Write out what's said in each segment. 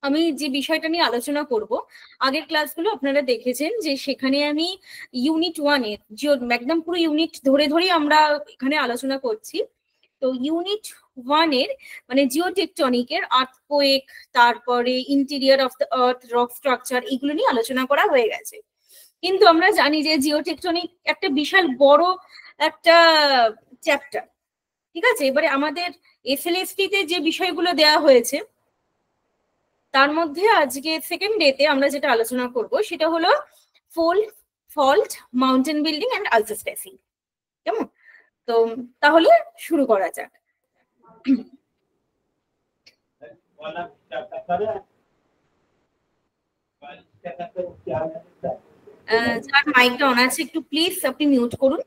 আমি যে বিষয়টা নিয়ে আলোচনা করব, আগের ক্লাসগুলো আপনারা দেখেছেন যে সেখানে আমি ইউনিট 1-এ একদম পুরো ইউনিট ধরে ধরে আমরা এখানে আলোচনা করছি। তো ইউনিট 1-এর মানে জিওটেকটনিকের আর্থকোয়েক, তারপরে interior of the earth, rock structure, এগুলো নিয়ে আলোচনা করা হয়ে গেছে। কিন্তু আমরা জানি যে জিওটেকটনিক একটা বিশাল বড় একটা চ্যাপ্টার, ঠিক আছে। এবারে আমাদের এসএলএসটি তে যে বিষয়গুলো দেওয়া হয়েছে তার মধ্যে আজকে সেকেন্ড ডেতে আমরা যেটা আলোচনা করব সেটা হলো ফল্ট, মাউন্টেন বিল্ডিং এন্ড আলসাস্ট্যাসিং। কেমন? তো তাহলে শুরু করা যাক। যার মাইকটা অন আছে একটু প্লিজ আপনি মিউট করুন।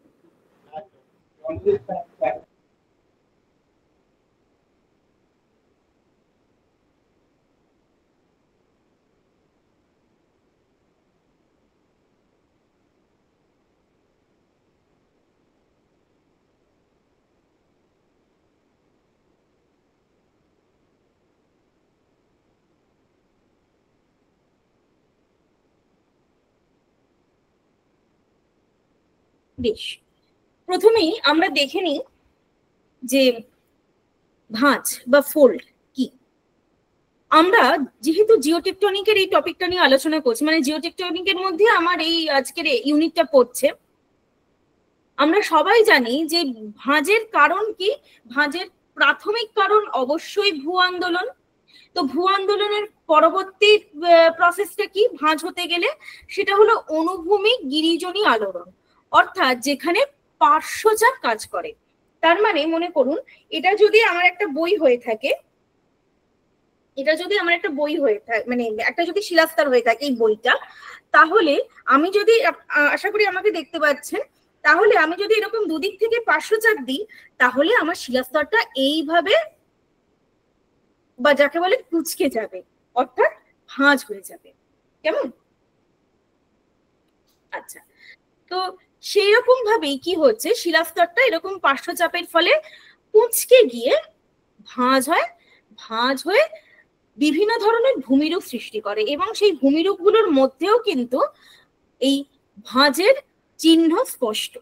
বেশ, প্রথমেই আমরা দেখে নিই যে ভাঁজ বা ফোল্ড কি। আমরা যেহেতু জিওটেকটনিকের এই টপিকটা নিয়ে আলোচনা করছি, মানে জিওটেকটনিকের মধ্যে আমার এই আজকের ইউনিটটা পড়ছে, আমরা সবাই জানি যে ভাঁজের কারণ কি। ভাঁজের প্রাথমিক কারণ অবশ্যই ভূ আন্দোলন। তো ভূ আন্দোলনের পরবর্তী প্রসেসটা কি ভাঁজ হতে গেলে? সেটা হলো অনুভূমিক গিরিজনী আলোড়ন, অর্থাৎ যেখানে পার্শ্বচাপ কাজ করে। তার মানে মনে করুন, এটা যদি আমার একটা বই হয়ে থাকে, মানে একটা যদি শিলাস্তর হয়ে থাকে এই বইটা, তাহলে আমি যদি আশা করি আমাকে দেখতে পাচ্ছেন, তাহলে আমি যদি এরকম দুদিক থেকে পার্শ্বচাপ দিই, তাহলে আমার শিলাস্তরটা এইভাবে বা যাকে বলে কুঁচকে যাবে, অর্থাৎ ভাঁজ হয়ে যাবে। কেমন? আচ্ছা, তো সেই রকম ভাবেই কি হচ্ছে, শিলাস্তরটা এরকম পার্শ্বচাপের ফলে কুঁচকে গিয়ে ভাঁজ হয়। ভাঁজ হয়ে বিভিন্ন ধরনের ভূমিরূপ সৃষ্টি করে, এবং সেই ভূমিরূপগুলোর মধ্যেও কিন্তু এই ভাঁজের চিহ্ন স্পষ্ট।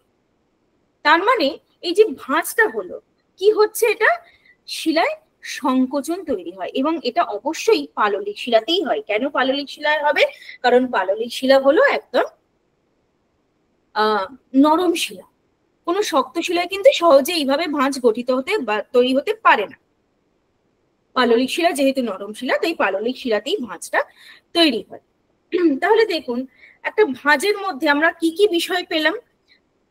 তার মানে এই যে ভাঁজটা হলো, কি হচ্ছে, এটা শিলায় সংকোচন তৈরি হয়, এবং এটা অবশ্যই পাললিক শিলাতেই হয়। কেন পাললিক শিলায় হবে? কারণ পাললিক শিলা হলো একদম নরম শিলা। কোনো শক্ত শিলায় কিন্তু সহজে এইভাবে ভাঁজ গঠিত হতে বা তৈরি হতে পারে না। পাললিক শিলা যেহেতু নরম শিলা, তাই পাললিক শিলাতেই ভাঁজটা তৈরি হয়। তাহলে দেখুন, একটা ভাঁজের মধ্যে আমরা কি কি বিষয় পেলাম।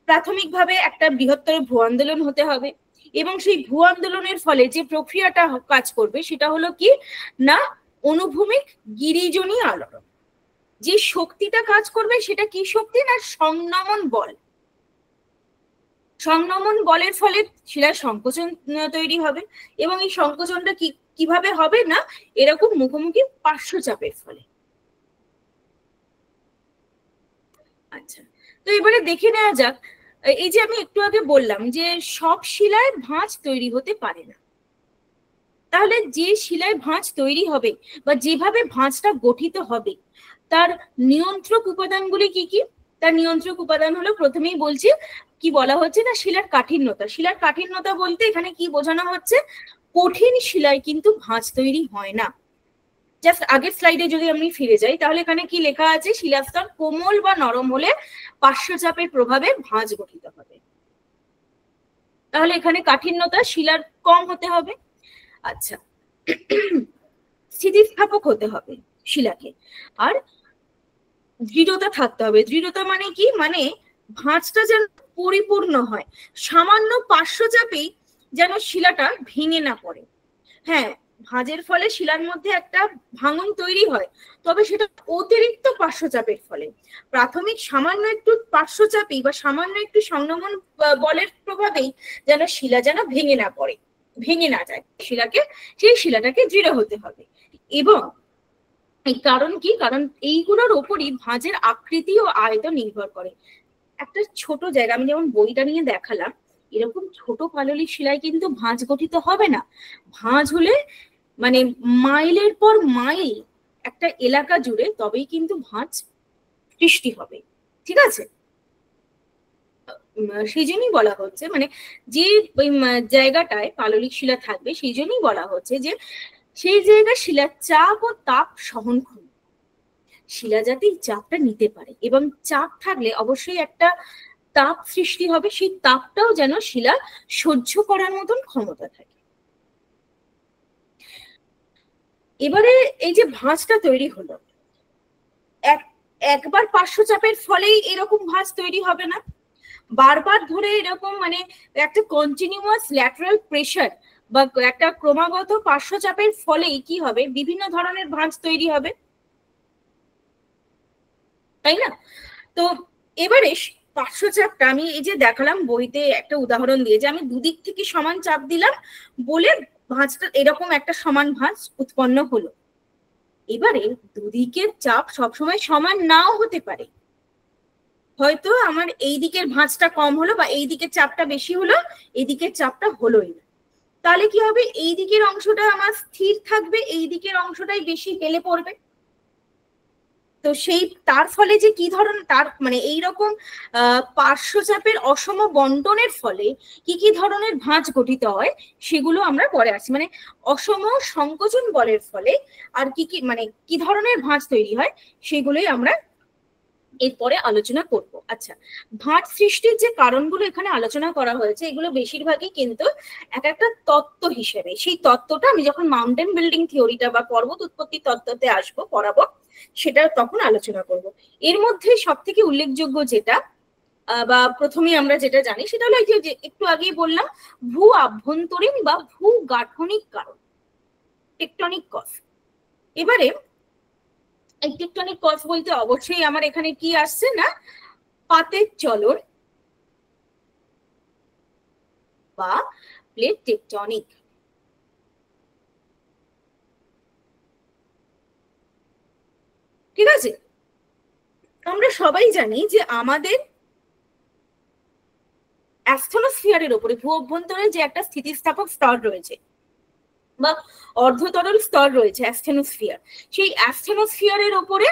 প্রাথমিকভাবে একটা বৃহত্তর ভূ আন্দোলন হতে হবে, এবং সেই ভূ আন্দোলনের ফলে যে প্রক্রিয়াটা কাজ করবে সেটা হলো কি না, অনুভূমিক গিরিজনী আলোড়ন। যে শক্তিটা কাজ করবে সেটা কি শক্তি না, সংনমন বল। সংনমন বলের ফলে শিলার সংকোচন তৈরি হবে, এবং এই সংকোচনটা কিভাবে হবে না, এরকম মুখোমুখি পার্শ্বচাপের ফলে। আচ্ছা, তো এবারে দেখে নেওয়া যাক, এই যে আমি একটু আগে বললাম যে সব শিলায় ভাঁজ তৈরি হতে পারে না, তাহলে যে শিলায় ভাঁজ তৈরি হবে বা যেভাবে ভাঁজটা গঠিত হবে তার নিয়ন্ত্রক উপাদানগুলি কি কি। তার নিয়ন্ত্রক উপাদান হলো, প্রথমেই বলছি কি বলা হচ্ছে না, শিলার কাঠিন্যতা। শিলার কাঠিন্যতা বলতে এখানে কি বোঝানো হচ্ছে, কঠিন শিলায় কিন্তু ভাঁজ তৈরি হয় না। জাস্ট আগের স্লাইডে যদি আমি ফিরে যাই, তাহলে এখানে কি লেখা আছে, শিলাস্তর কোমল বা নরম হলে পার্শ্বচাপের প্রভাবে ভাঁজ গঠিত হবে। তাহলে এখানে কাঠিন্যতা শিলার কম হতে হবে। আচ্ছা, স্থিতিস্থাপক হতে হবে শিলাকে, আর দৃঢ়তা থাকতে হবে। দৃঢ়তা মানে কি, মানে ভাঁজটা যেন পরিপূর্ণ হয়, সামান্য পার্শ্বচাপেই যেন শিলাটা ভেঙে না পড়ে। হ্যাঁ, ভাঁজের ফলে শিলার মধ্যে একটা ভাঙন তৈরি হয়, তবে সেটা অতিরিক্ত পার্শ্বচাপের ফলে। প্রাথমিক সামান্য একটু পার্শ্বচাপেই বা সামান্য একটু সংনমন বলের প্রভাবেই যেন শিলা যেন ভেঙে না পড়ে, ভেঙে না যায় শিলাকে, সেই শিলাটাকে দৃঢ় হতে হবে। এবং এই কারণ কি, কারণ এইগুলোর ওপরই ভাঁজের আকৃতি ও আয়তন নির্ভর করে। একটা ছোট জায়গা, আমি যেমন বইটা নিয়ে দেখালাম, এরকম ছোট পাললিক শিলায় কিন্তু ভাঁজ গঠিত হবে না। ভাঁজ হলে মানে মাইলের পর মাইল একটা এলাকা জুড়ে, তবেই কিন্তু ভাঁজ সৃষ্টি হবে। ঠিক আছে, সেই জন্যই বলা হচ্ছে মানে যে জায়গাটায় পাললিক শিলা থাকবে সেই জন্যই বলা হচ্ছে যে সেই জায়গায় শিলার চাপ ও তাপ সহনক্ষম। শিলা যাতে চাপটা নিতে পারে, এবং চাপ থাকলে অবশ্যই একটা তাপ সৃষ্টি হবে, সেই তাপটাও যেন শিলা সহ্য করার মতন ক্ষমতা থাকে। এবারে এই যে ভাঁজটা তৈরি হলো, একবার পার্শ্ব চাপের ফলেই এরকম ভাঁজ তৈরি হবে না, বারবার ধরে এরকম মানে একটা কন্টিনিউয়াস ল্যাটারাল প্রেসার বা একটা ক্রমাগত পার্শ্ব চাপের ফলেই কি হবে, বিভিন্ন ধরনের ভাঁজ তৈরি হবে, তাই না? তো এবারে পার্শ্বচাপটা আমি এই যে দেখালাম বইতে একটা উদাহরণ দিয়ে, যে আমি দুদিক থেকে সমান চাপ দিলাম বলে ভাঁজটা এরকম একটা সমান ভাঁজ উৎপন্ন হলো। এবারে দুদিকের চাপ সবসময় সমান নাও হতে পারে, হয়তো আমার এই দিকের ভাঁজটা কম হলো বা এই দিকের চাপটা বেশি হলো, এই দিকের চাপটা হলোই না। তাহলে কি হবে, এই দিকের অংশটা আমার স্থির থাকবে, এই দিকের অংশটাই বেশি হেলে পড়বে। তো সেই তার ফলে যে কি ধরনের তার মানে এইরকম পার্শ্বচাপের অসম বন্টনের ফলে কি কি ধরনের ভাঁজ গঠিত হয় সেগুলো আমরা পরে আসছি, মানে অসম সংকোচন বলের ফলে আর কি কি মানে কি ধরনের ভাঁজ তৈরি হয় সেগুলোই আমরা এরপরে আলোচনা করব। আচ্ছা, ভাঁজ সৃষ্টির যে কারণগুলো এখানে আলোচনা করা হয়েছে এগুলো বেশিরভাগই কিন্তু এক একটা তত্ত্ব হিসেবে, সেই তত্ত্বটা আমি যখন মাউন্টেন বিল্ডিং থিওরিটা বা পর্বত উৎপত্তি তত্ত্বতে আসবো পড়াবো সেটা তখন আলোচনা করব। এর মধ্যে সব থেকে উল্লেখযোগ্য যেটা বা প্রথমে আমরা যেটা জানি সেটা হলো যে একটু আগেই বললাম ভূ আভ্যন্তরীণ বা ভূ গাঠনিক কারণ, টেকটনিক কজ। এবারে এই টেকটনিক কজ বলতে অবশ্যই আমার এখানে কি আসছে না, পাতের চলন বা প্লেট টেকটনিক। ঠিক আছে, আমরা সবাই জানি যে আমাদের অ্যাস্ট্রোস্ফিয়ারের উপরে ভূ অভ্যন্তরে যে একটা স্থিতিস্থাপক স্তর রয়েছে বা অর্ধতরল স্তর রয়েছে অ্যাস্টেনোস্ফিয়ার, সেই অ্যাস্টেনোস্ফিয়ারের উপরে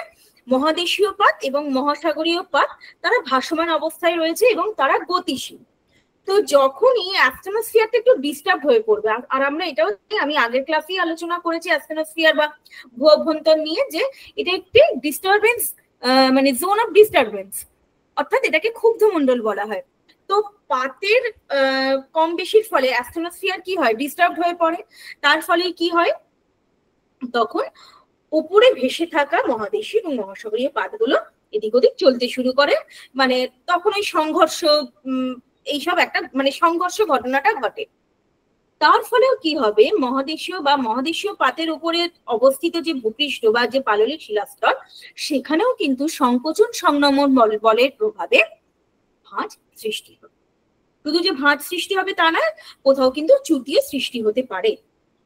মহাদেশীয় পাত এবং মহাসাগরীয় পাত তারা ভাসমান অবস্থায় রয়েছে এবং তারা গতিশীল। তো যখনই অ্যাস্টেনোস্ফিয়ারটা একটু ডিস্টার্ব হয়ে পড়বে, আর আমরা এটাও আমি আগের ক্লাসেই আলোচনা করেছি অ্যাস্টেনোস্ফিয়ার বা ভূ অভ্যন্তর নিয়ে, যে এটা একটি ডিস্টারবেন্স মানে জোন অফ ডিস্টারবেন্স, অর্থাৎ এটাকে ক্ষুব্ধমণ্ডল বলা হয়। তো পাতের কম বেশির ফলে অ্যাস্ট্রোস্ফিয়ার কি হয়, ডিস্টার্ব হয়ে পড়ে। তার ফলে কি হয়, তখন উপরে ভেসে থাকা মহাদেশীয় এবং মহাসাগরীয় পাতগুলো এদিক ওদিক চলতে শুরু করে, মানে তখন ওই সংঘর্ষ এইসব একটা মানে সংঘর্ষ ঘটনাটা ঘটে। তার ফলেও কি হবে, মহাদেশীয় বা মহাদেশীয় পাতের উপরে অবস্থিত যে ভূপৃষ্ঠ বা যে পাললিক শিলাস্তর সেখানেও কিন্তু সংকোচন সংনমন বলের প্রভাবে ভাঁজ সৃষ্টি হবে। শুধু যে ভাঁজ সৃষ্টি হবে তা না, কোথাও কিন্তু চ্যুতিও সৃষ্টি হতে পারে,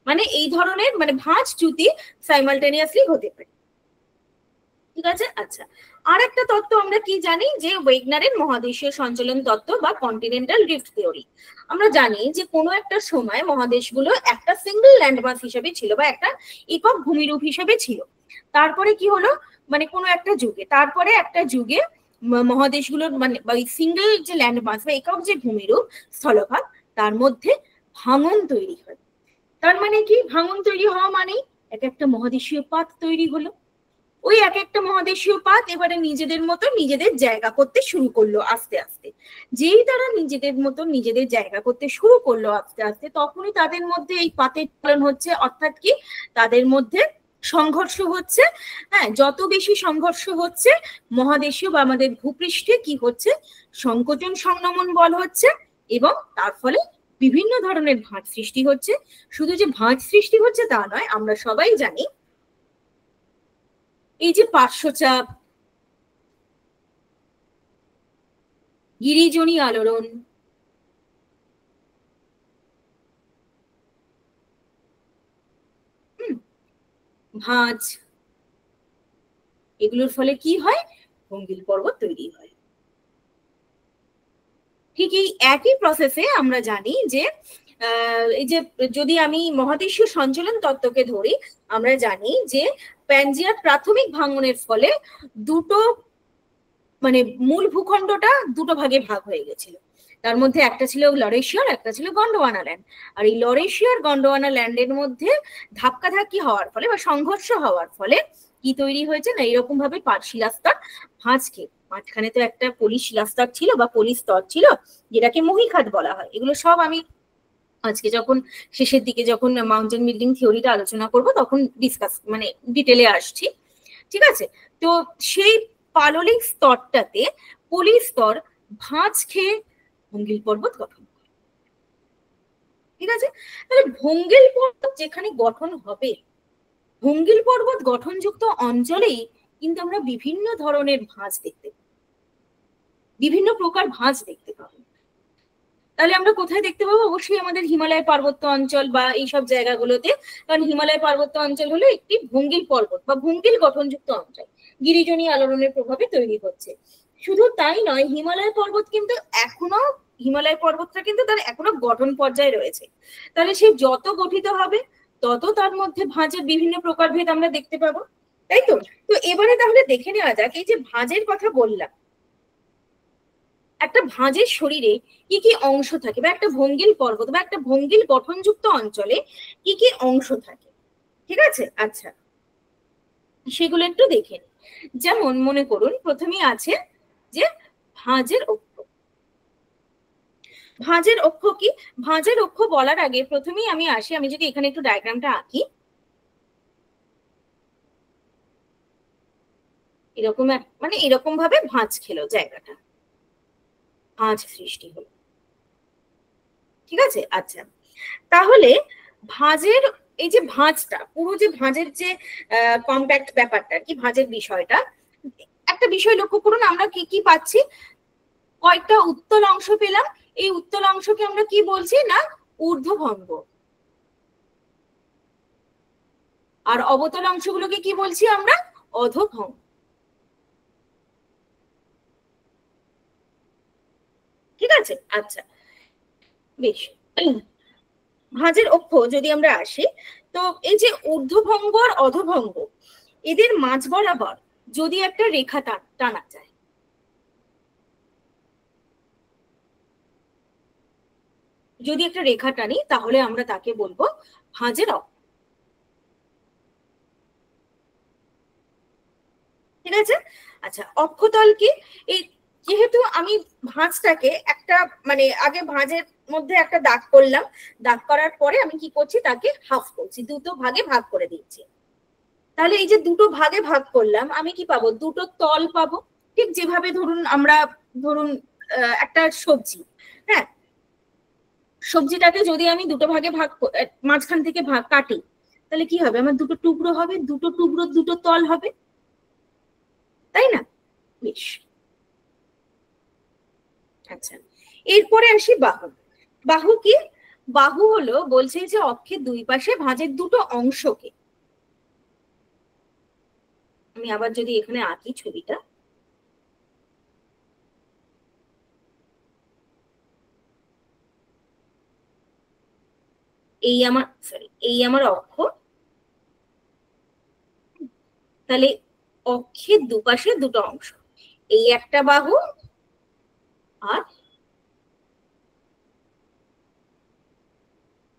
মানে এই ধরনের মানে ভাঁজ চ্যুতি সাইমালটেনিয়াসলি হতে পারে। ঠিক আছে, আচ্ছা, আর একটা তত্ত্ব আমরা কি জানি, যে ওয়েগনারের মহাদেশীয় সঞ্চালন তত্ত্ব বা কন্টিনেন্টাল ড্রিফট থিওরি। আমরা জানি যে কোনো একটা সময় মহাদেশগুলো একটা সিঙ্গেল ল্যান্ডমাস হিসেবে ছিল বা একটা একক ভূমিরূপ হিসেবে ছিল। তারপরে কি হলো, মানে কোনো একটা যুগে, তারপরে একটা যুগে মহাদেশগুলোর মানে ওই সিঙ্গেল যে ল্যান্ডমাস বা একক যে ভূমিরূপ স্থলভাগ তার মধ্যে ভাঙন তৈরি হয়। তার মানে কি, ভাঙন তৈরি হওয়া মানেই এক একটা মহাদেশীয় পাত তৈরি হলো। ওই এক একটা মহাদেশীয় পাত এবারে নিজেদের মতো নিজেদের জায়গা করতে শুরু করলো আস্তে আস্তে। যেই তারা নিজেদের মতো নিজেদের জায়গা করতে শুরু করলো আস্তে আস্তে, তখনই তাদের মধ্যে এই পাতের চলন হচ্ছে, অর্থাৎ কি তাদের মধ্যে সংঘর্ষ হচ্ছে। হ্যাঁ, যত বেশি সংঘর্ষ হচ্ছে মহাদেশীয় বা আমাদের ভূপৃষ্ঠে কি হচ্ছে, সংকোচন সংনমন বল হচ্ছে, এবং তার ফলে বিভিন্ন ধরনের ভাঁজ সৃষ্টি হচ্ছে। শুধু যে ভাঁজ সৃষ্টি হচ্ছে তা নয়, আমরা সবাই জানি এই যে পার্শ্বচাপ, গিরিজনী আলোড়ন, ভাঁজ, এগুলোর ফলে কি হয়, ভঙ্গিল পর্বত তৈরি হয়। ঠিক এই একই প্রসেসে আমরা জানি যে এই যে যদি আমি মহাদেশীয় সঞ্চালন তত্ত্বকে ধরি, আমরা জানি যে প্যানজিয়ার প্রাথমিক ভাঙনের ফলে দুটো মানে মূল ভূখণ্ডটা দুটো ভাগে ভাগ হয়ে গেছিল। তার মধ্যে একটা ছিল লরেশিয়ার, একটা ছিল গন্ডোয়ানা ল্যান্ড। আর এই লরেশিয়ার গন্ডোয়ানা ল্যান্ডের মধ্যে ধাক্কাধাক্কি হওয়ার ফলে বা সংঘর্ষ হওয়ার ফলে কি তৈরি হয়েছে না, এরকম ভাবে শিলাস্তর ভাঁজ খেয়ে, মাঝখানে তো একটা পলি শিলাস্তর ছিল বা পলি স্তর ছিল যেটাকে মহীখাত বলা হয়। এগুলো সব আমি আজকে যখন শেষের দিকে যখন মাউন্টেন বিল্ডিং থিওরিটা আলোচনা করব তখন ডিসকাস মানে ডিটেলে আসছি, ঠিক আছে? তো সেই পাললিক স্তরটাতে পলি স্তর ভাঁজ খেয়ে ভঙ্গিল পর্বত গঠন করে, ঠিক আছে? তাহলে ভঙ্গিল পর্বত যেখানে গঠন হবে, ভঙ্গিল পর্বত গঠনযুক্ত অঞ্চলেই কিন্তু আমরা বিভিন্ন ধরনের ভাঁজ দেখতে পাবো, বিভিন্ন প্রকার ভাঁজ দেখতে পাবো। তাহলে আমরা কোথায় দেখতে পাবো? অবশ্যই আমাদের হিমালয় পার্বত্য অঞ্চল বা এইসব জায়গাগুলোতে, কারণ হিমালয় পার্বত্য অঞ্চল হলো একটি ভঙ্গিল পর্বত বা ভঙ্গিল গঠনযুক্ত অঞ্চল, গিরিজনী আলোড়নের প্রভাবে তৈরি হচ্ছে। শুধু তাই নয়, হিমালয় পর্বত কিন্তু এখনো, হিমালয় পর্বতটা কিন্তু তার এখনো গঠন পর্যায়ে রয়েছে। তাহলে সে যত গঠিত হবে তত তার মধ্যে ভাঁজের বিভিন্ন প্রকারভেদ আমরা দেখতে পাবো, তাই তো? তো এবারে তাহলে দেখে নেওয়া যাক, এই যে ভাঁজের কথা বললাম, একটা ভাঁজের শরীরে কি কি অংশ থাকে, বা একটা ভঙ্গিল পর্বত বা একটা ভঙ্গিল গঠনযুক্ত অঞ্চলে কি কি অংশ থাকে, ঠিক আছে? আচ্ছা, সেগুলো একটু দেখে নিই। যেমন মনে করুন প্রথমেই আছে যে ভাঁজের অক্ষ। ভাঁজের অক্ষ কি? ভাঁজের অক্ষ বলার আগে প্রথমেই আমি আসি, আমি যদি এখানে একটু ডায়াগ্রামটা আঁকি, এরকম মানে এরকম ভাবে ভাঁজ খেলো জায়গাটা, ভাঁজ সৃষ্টি হলো, ঠিক আছে? আচ্ছা, তাহলে ভাঁজের এই যে ভাঁজটা, পুরো যে ভাঁজের যে কম্প্যাক্ট ব্যাপারটা কি, ভাঁজের বিষয়টা, একটা বিষয় লক্ষ্য করুন, আমরা কি কি পাচ্ছি? কয়েকটা উত্তল অংশ পেলাম। এই উত্তল অংশকে আমরা কি বলছি না, ঊর্ধ্বভঙ্গ। আর অবতল অংশগুলোকে কি বলছি আমরা? অধোভঙ্গ, ঠিক আছে? আচ্ছা, বেশ। ভাঁজের অক্ষ যদি আমরা আসি, তো এই যে ঊর্ধ্বভঙ্গ আর অধোভঙ্গ, এদের মাঝ বরাবর যদি একটা রেখা টানা যায়, যদি একটা রেখা টানি, তাহলে আমরা তাকে বলবো ভাঁজের অক্ষ, ঠিক আছে? আচ্ছা, অক্ষতল কি? এই যেহেতু আমি ভাঁজটাকে একটা মানে আগে ভাঁজের মধ্যে একটা দাগ করলাম, দাগ করার পরে আমি কি করছি, তাকে হাফ করছি, দুটো ভাগে ভাগ করে দিচ্ছি। তাহলে এই যে দুটো ভাগে ভাগ করলাম, আমি কি পাবো? দুটো তল পাবো। ঠিক যেভাবে ধরুন আমরা, ধরুন একটা সবজি, হ্যাঁ, সবজিটাকে যদি আমি দুটো ভাগে ভাগ, মাঝখান থেকে ভাগ কাটি, তাহলে কি হবে? আমার দুটো টুকরো হবে, দুটো টুকরো দুটো তল হবে, তাই না? বেশ। আচ্ছা, এরপরে আসি বাহু। বাহু কি? বাহু হলো বলছে যে অক্ষের দুই পাশে ভাঁজের দুটো অংশকে, আমি আবার যদি এখানে আঁকি ছবিটা, এই আমার সরি, এই আমার অক্ষ, তাহলে অক্ষের দুপাশে দুটো অংশ, এই একটা বাহু আর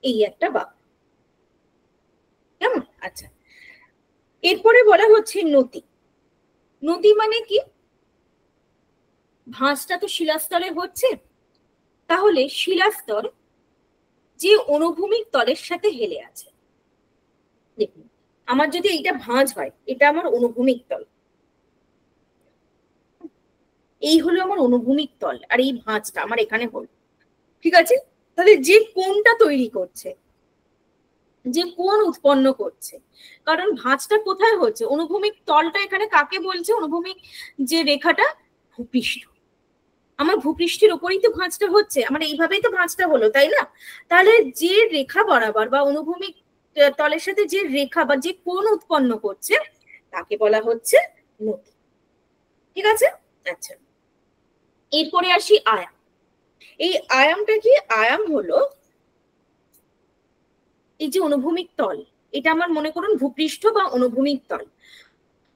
এই একটা বাহু, কেমন? আচ্ছা, এরপরে বলা হচ্ছে নতি। নতি মানে কি? ভাঁজটা তো শিলাস্তরে হচ্ছে, তাহলে শিলাস্তর যে অনুভূমিক তলের সাথে হেলে আছে, দেখুন আমার যদি এইটা ভাঁজ হয়, এটা আমার অনুভূমিক তল, এই হলো আমার অনুভূমিক তল, আর এই ভাঁজটা আমার এখানে হলো, ঠিক আছে? তাহলে যে কোণটা তৈরি করছে, যে কোণ উৎপন্ন করছে, কারণ ভাঁজটা কোথায় হচ্ছে? অনুভূমিক তলটা এখানে কাকে বলছে? অনুভূমিক যে রেখাটা, ভূপৃষ্ঠ, আমার ভূপৃষ্ঠের উপরেই তো ভাঁজটা হচ্ছে, আমার এইভাবেই তো ভাঁজটা হলো, তাই না? তাহলে যে রেখা বরাবর বা অনুভূমিক তলের সাথে যে রেখা বা যে কোণ উৎপন্ন করছে, তাকে বলা হচ্ছে নতি, ঠিক আছে? আচ্ছা, এরপরে আসি আয়াম। এই আয়ামটা কি? আয়াম হলো এই যে অনুভূমিক তল, এটা আমার মনে করুন ভূপৃষ্ঠ বা অনুভূমিক তল,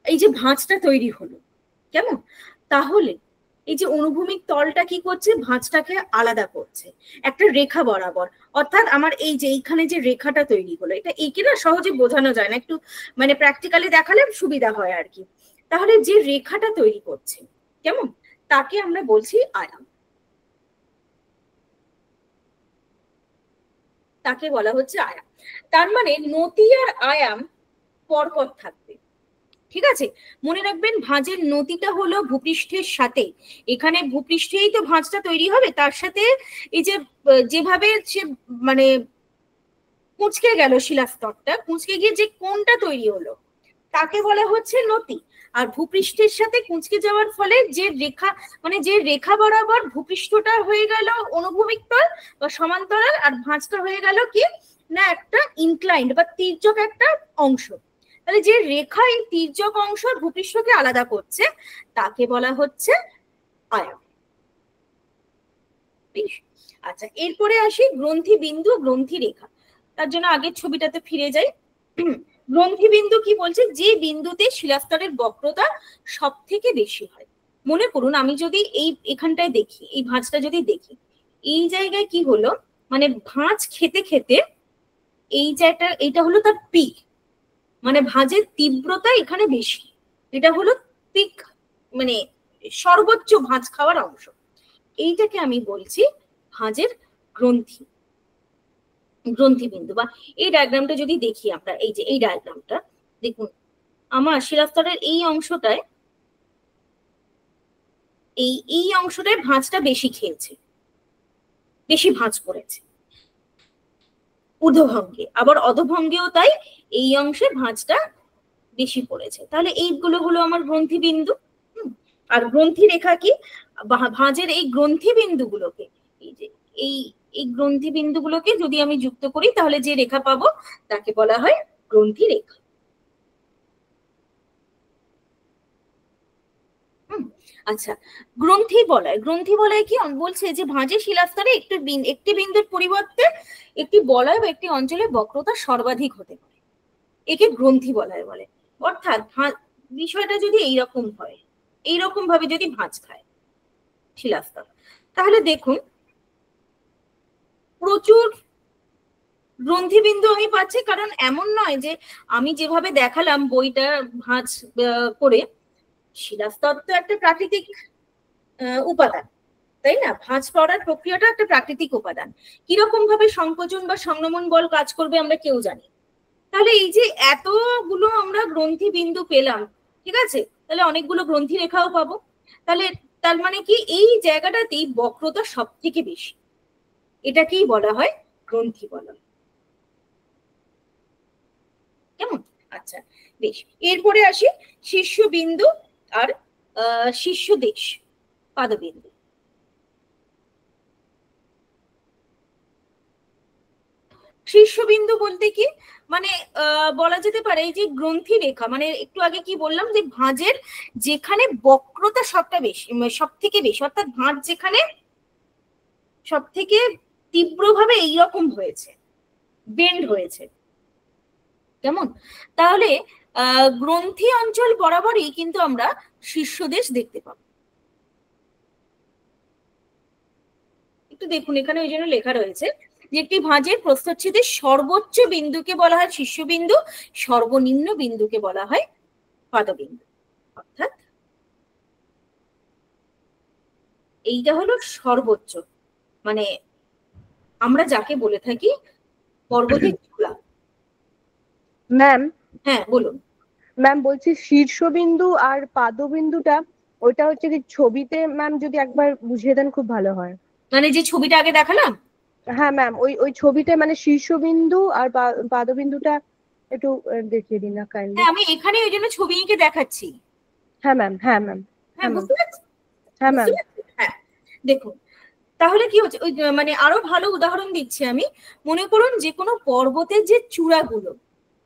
এই যে ভাঁজটা তৈরি হলো, কেমন? তাহলে এই যে অনুভূমিক তলটা কি করছে, ভাঁজটাকে আলাদা করছে একটা রেখা বরাবর। অর্থাৎ আমার এই যে এইখানে যে রেখাটা তৈরি হলো, এটা একে না সহজে বোঝানো যায় না, একটু মানে প্র্যাকটিক্যালি দেখালে সুবিধা হয় আর কি। তাহলে যে রেখাটা তৈরি করছে, কেমন, তাকে আমরা বলছি আয়াম, তাকে বলা হচ্ছে আয়াম। তার মানে নতি আর আয়াম পরপর থাকবে, ঠিক আছে? মনে রাখবেন ভাঁজের নতিটা হলো ভূপৃষ্ঠের সাথে, এখানে ভূপৃষ্ঠেই তো ভাঁজটা তৈরি হবে, তার সাথে এই যে যেভাবে সে মানে কুঁচকে গেল শিলাস্তরটা, কুঁচকে গিয়ে যে কোণটা তৈরি হলো তাকে বলা হচ্ছে নতি। আর ভূপৃষ্ঠের সাথে কুঁচকে যাওয়ার ফলে যে রেখা, মানে যে রেখা বরাবর ভূপৃষ্ঠটা হয়ে গেল অনুভূমিক তল বা সমান্তরাল, আর ভাঁজটা হয়ে গেল কি না একটা ইনক্লাইন্ড বা তির্যক একটা অংশ। তাহলে যে রেখা এই তির্যক অংশ ভূপৃষ্ঠকে আলাদা করছে তাকে বলা হচ্ছে আয়াম। আচ্ছা, এরপরে আসি গ্রন্থি বিন্দু, গ্রন্থি রেখা। তার জন্য আগের ছবিটাতে ফিরে যাই। গ্রন্থি বিন্দু কি বলছে, যে বিন্দুতে শিলাস্তরের বক্রতা সব থেকে বেশি হয়। মনে করুন আমি যদি এই এখানটায় দেখি, এই ভাঁজটা যদি দেখি, এই জায়গায় কি হলো, মানে ভাঁজ খেতে খেতে এই জায়গাটা, এইটা হলো তার পিক, মানে ভাঁজের তীব্রতা এখানে বেশি, এটা হলো পিক, মানে সর্বোচ্চ ভাঁজ খাওয়ার অংশ। এইটাকে আমি বলছি ভাঁজের গ্রন্থি, গ্রন্থি বিন্দু। বা এই ডায়াগ্রামটা যদি দেখি আমরা, এই যে এই ডায়াগ্রামটা দেখুন, আমার শিলাস্তরের এই অংশটায়, এই অংশটায় ভাঁজটা বেশি খেয়েছে, বেশি ভাঁজ পড়েছে ঊর্ধ্বভঙ্গে, আবার অধোভঙ্গেও তাই, এই অংশে ভাঁজটা বেশি পড়েছে। তাহলে এইগুলো হলো আমার গ্রন্থি বিন্দু। আর গ্রন্থি রেখা কি, ভাঁজের এই গ্রন্থি বিন্দুগুলোকে, এই যে এই এই গ্রন্থি বিন্দুগুলোকে যদি আমি যুক্ত করি তাহলে যে রেখা পাবো তাকে বলা হয় গ্রন্থি রেখা। আচ্ছা, গ্রন্থি বলয়, গ্রন্থি বলয় কি বলছে, যে ভাঁজের শিলাস্তরে একটি বিন্দুর পরিবর্তে একটি বলয় বা একটি অঞ্চলে বক্রতা সর্বাধিক হতে পারে, একে গ্রন্থি বলয় বলে। অর্থাৎ বিষয়টা যদি এইরকম হয়, এইরকম ভাবে যদি ভাঁজ খায় শিলাস্তর, তাহলে দেখুন প্রচুর গ্রন্থিবিন্দু আমি পাচ্ছি। কারণ এমন নয় যে আমি যেভাবে দেখালাম বইটা ভাঁজ করে, শিলাস্তর তো একটা প্রাকৃতিক উপাদান, তাই না? ভাঁজ পড়ার প্রক্রিয়াটা একটা প্রাকৃতিক উপাদান, কিরকম ভাবে সংকোচন বা সংনমন বল কাজ করবে আমরা কেউ জানি। তাহলে এই যে এতগুলো আমরা গ্রন্থি বিন্দু পেলাম, ঠিক আছে, তাহলে অনেকগুলো গ্রন্থি রেখাও পাবো। তাহলে তার মানে কি এই জায়গাটাতেই বক্রতা সব থেকে বেশি, এটাকেই বলা হয় গ্রন্থি বলয়, কেমন? আচ্ছা, বেশ, এরপরে আসি শীর্ষবিন্দু আর শীর্ষদেশ, পাদবিন্দু। শীর্ষবিন্দু বলতে কি, মানে বলা যেতে পারে এই যে গ্রন্থি রেখা, মানে একটু আগে কি বললাম যে ভাঁজের যেখানে বক্রতা সবটা বেশি, সব থেকে বেশি, অর্থাৎ ভাঁজ যেখানে সব থেকে তীব্রভাবে এইরকম হয়েছে, বেন্ড হয়েছে, কেমন? তাহলে গ্রন্থি অঞ্চল বরাবরই কিন্তু আমরা শীর্ষদেশ দেখতে পাবো। একটু দেখুন এখানে ওই জন্য লেখা রয়েছে যে একটি ভাঁজের প্রস্থচ্ছেদের সর্বোচ্চ বিন্দুকে বলা হয় শীর্ষবিন্দু, সর্বনিম্ন বিন্দুকে বলা হয় পাদবিন্দু। অর্থাৎ এইটা হলো সর্বোচ্চ, মানে আমরা যাকে বলে থাকি পর্বতের চূড়া। ম্যাম, হ্যাঁ বলুন। ম্যাম বলছি শীর্ষবিন্দু আর পাদবিন্দুটা ওইটা হচ্ছে কি ছবিতে ম্যাম যদি একবার বুঝিয়ে দেন খুব ভালো হয়। মানে যে ছবিটা আগে দেখালাম, হ্যাঁ ম্যাম, ওই ছবিতে মানে শীর্ষবিন্দু আর পাদবিন্দুটা একটু দেখিয়ে দিন না কাইন্ডলি। হ্যাঁ আমি এখানে ওই জন্য ছবি এঁকে দেখাচ্ছি। হ্যাঁ ম্যাম, হ্যাঁ ম্যাম, হ্যাঁ হ্যাঁ ম্যাম, বুঝতে পারছি, হ্যাঁ ম্যাম, হ্যাঁ দেখুন তাহলে কি হচ্ছে, ওই মানে আরো ভালো উদাহরণ দিচ্ছি আমি। মনে করুন যে কোনো পর্বতের যে চূড়াগুলো,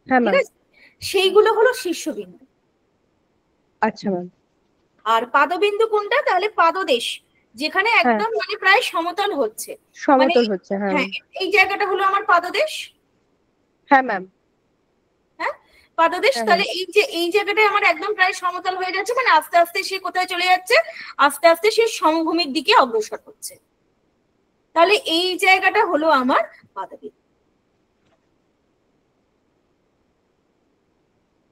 হ্যাঁ ঠিক ম্যাম, আছে, সেইগুলো হলো শীর্ষবিন্দু। আচ্ছা ম্যাম। আর পাদবিন্দু কোনটা, তাহলে পাদদেশ, যেখানে হ্যাঁ, একদম মানে প্রায় সমতল হচ্ছে, মানে সমতল হচ্ছে, হ্যাঁ হ্যাঁ এই জায়গাটা হলো আমার পাদদেশ। হ্যাঁ ম্যাম। হ্যাঁ, পাদদেশ। হ্যাঁ তাহলে এই যে এই জায়গাটায় আমার একদম প্রায় সমতল হয়ে যাচ্ছে, মানে আস্তে আস্তে সে কোথায় চলে যাচ্ছে, আস্তে আস্তে সে সমভূমির দিকে অগ্রসর হচ্ছে। তাহলে এই জায়গাটা হলো আমার পাদবিন্দু।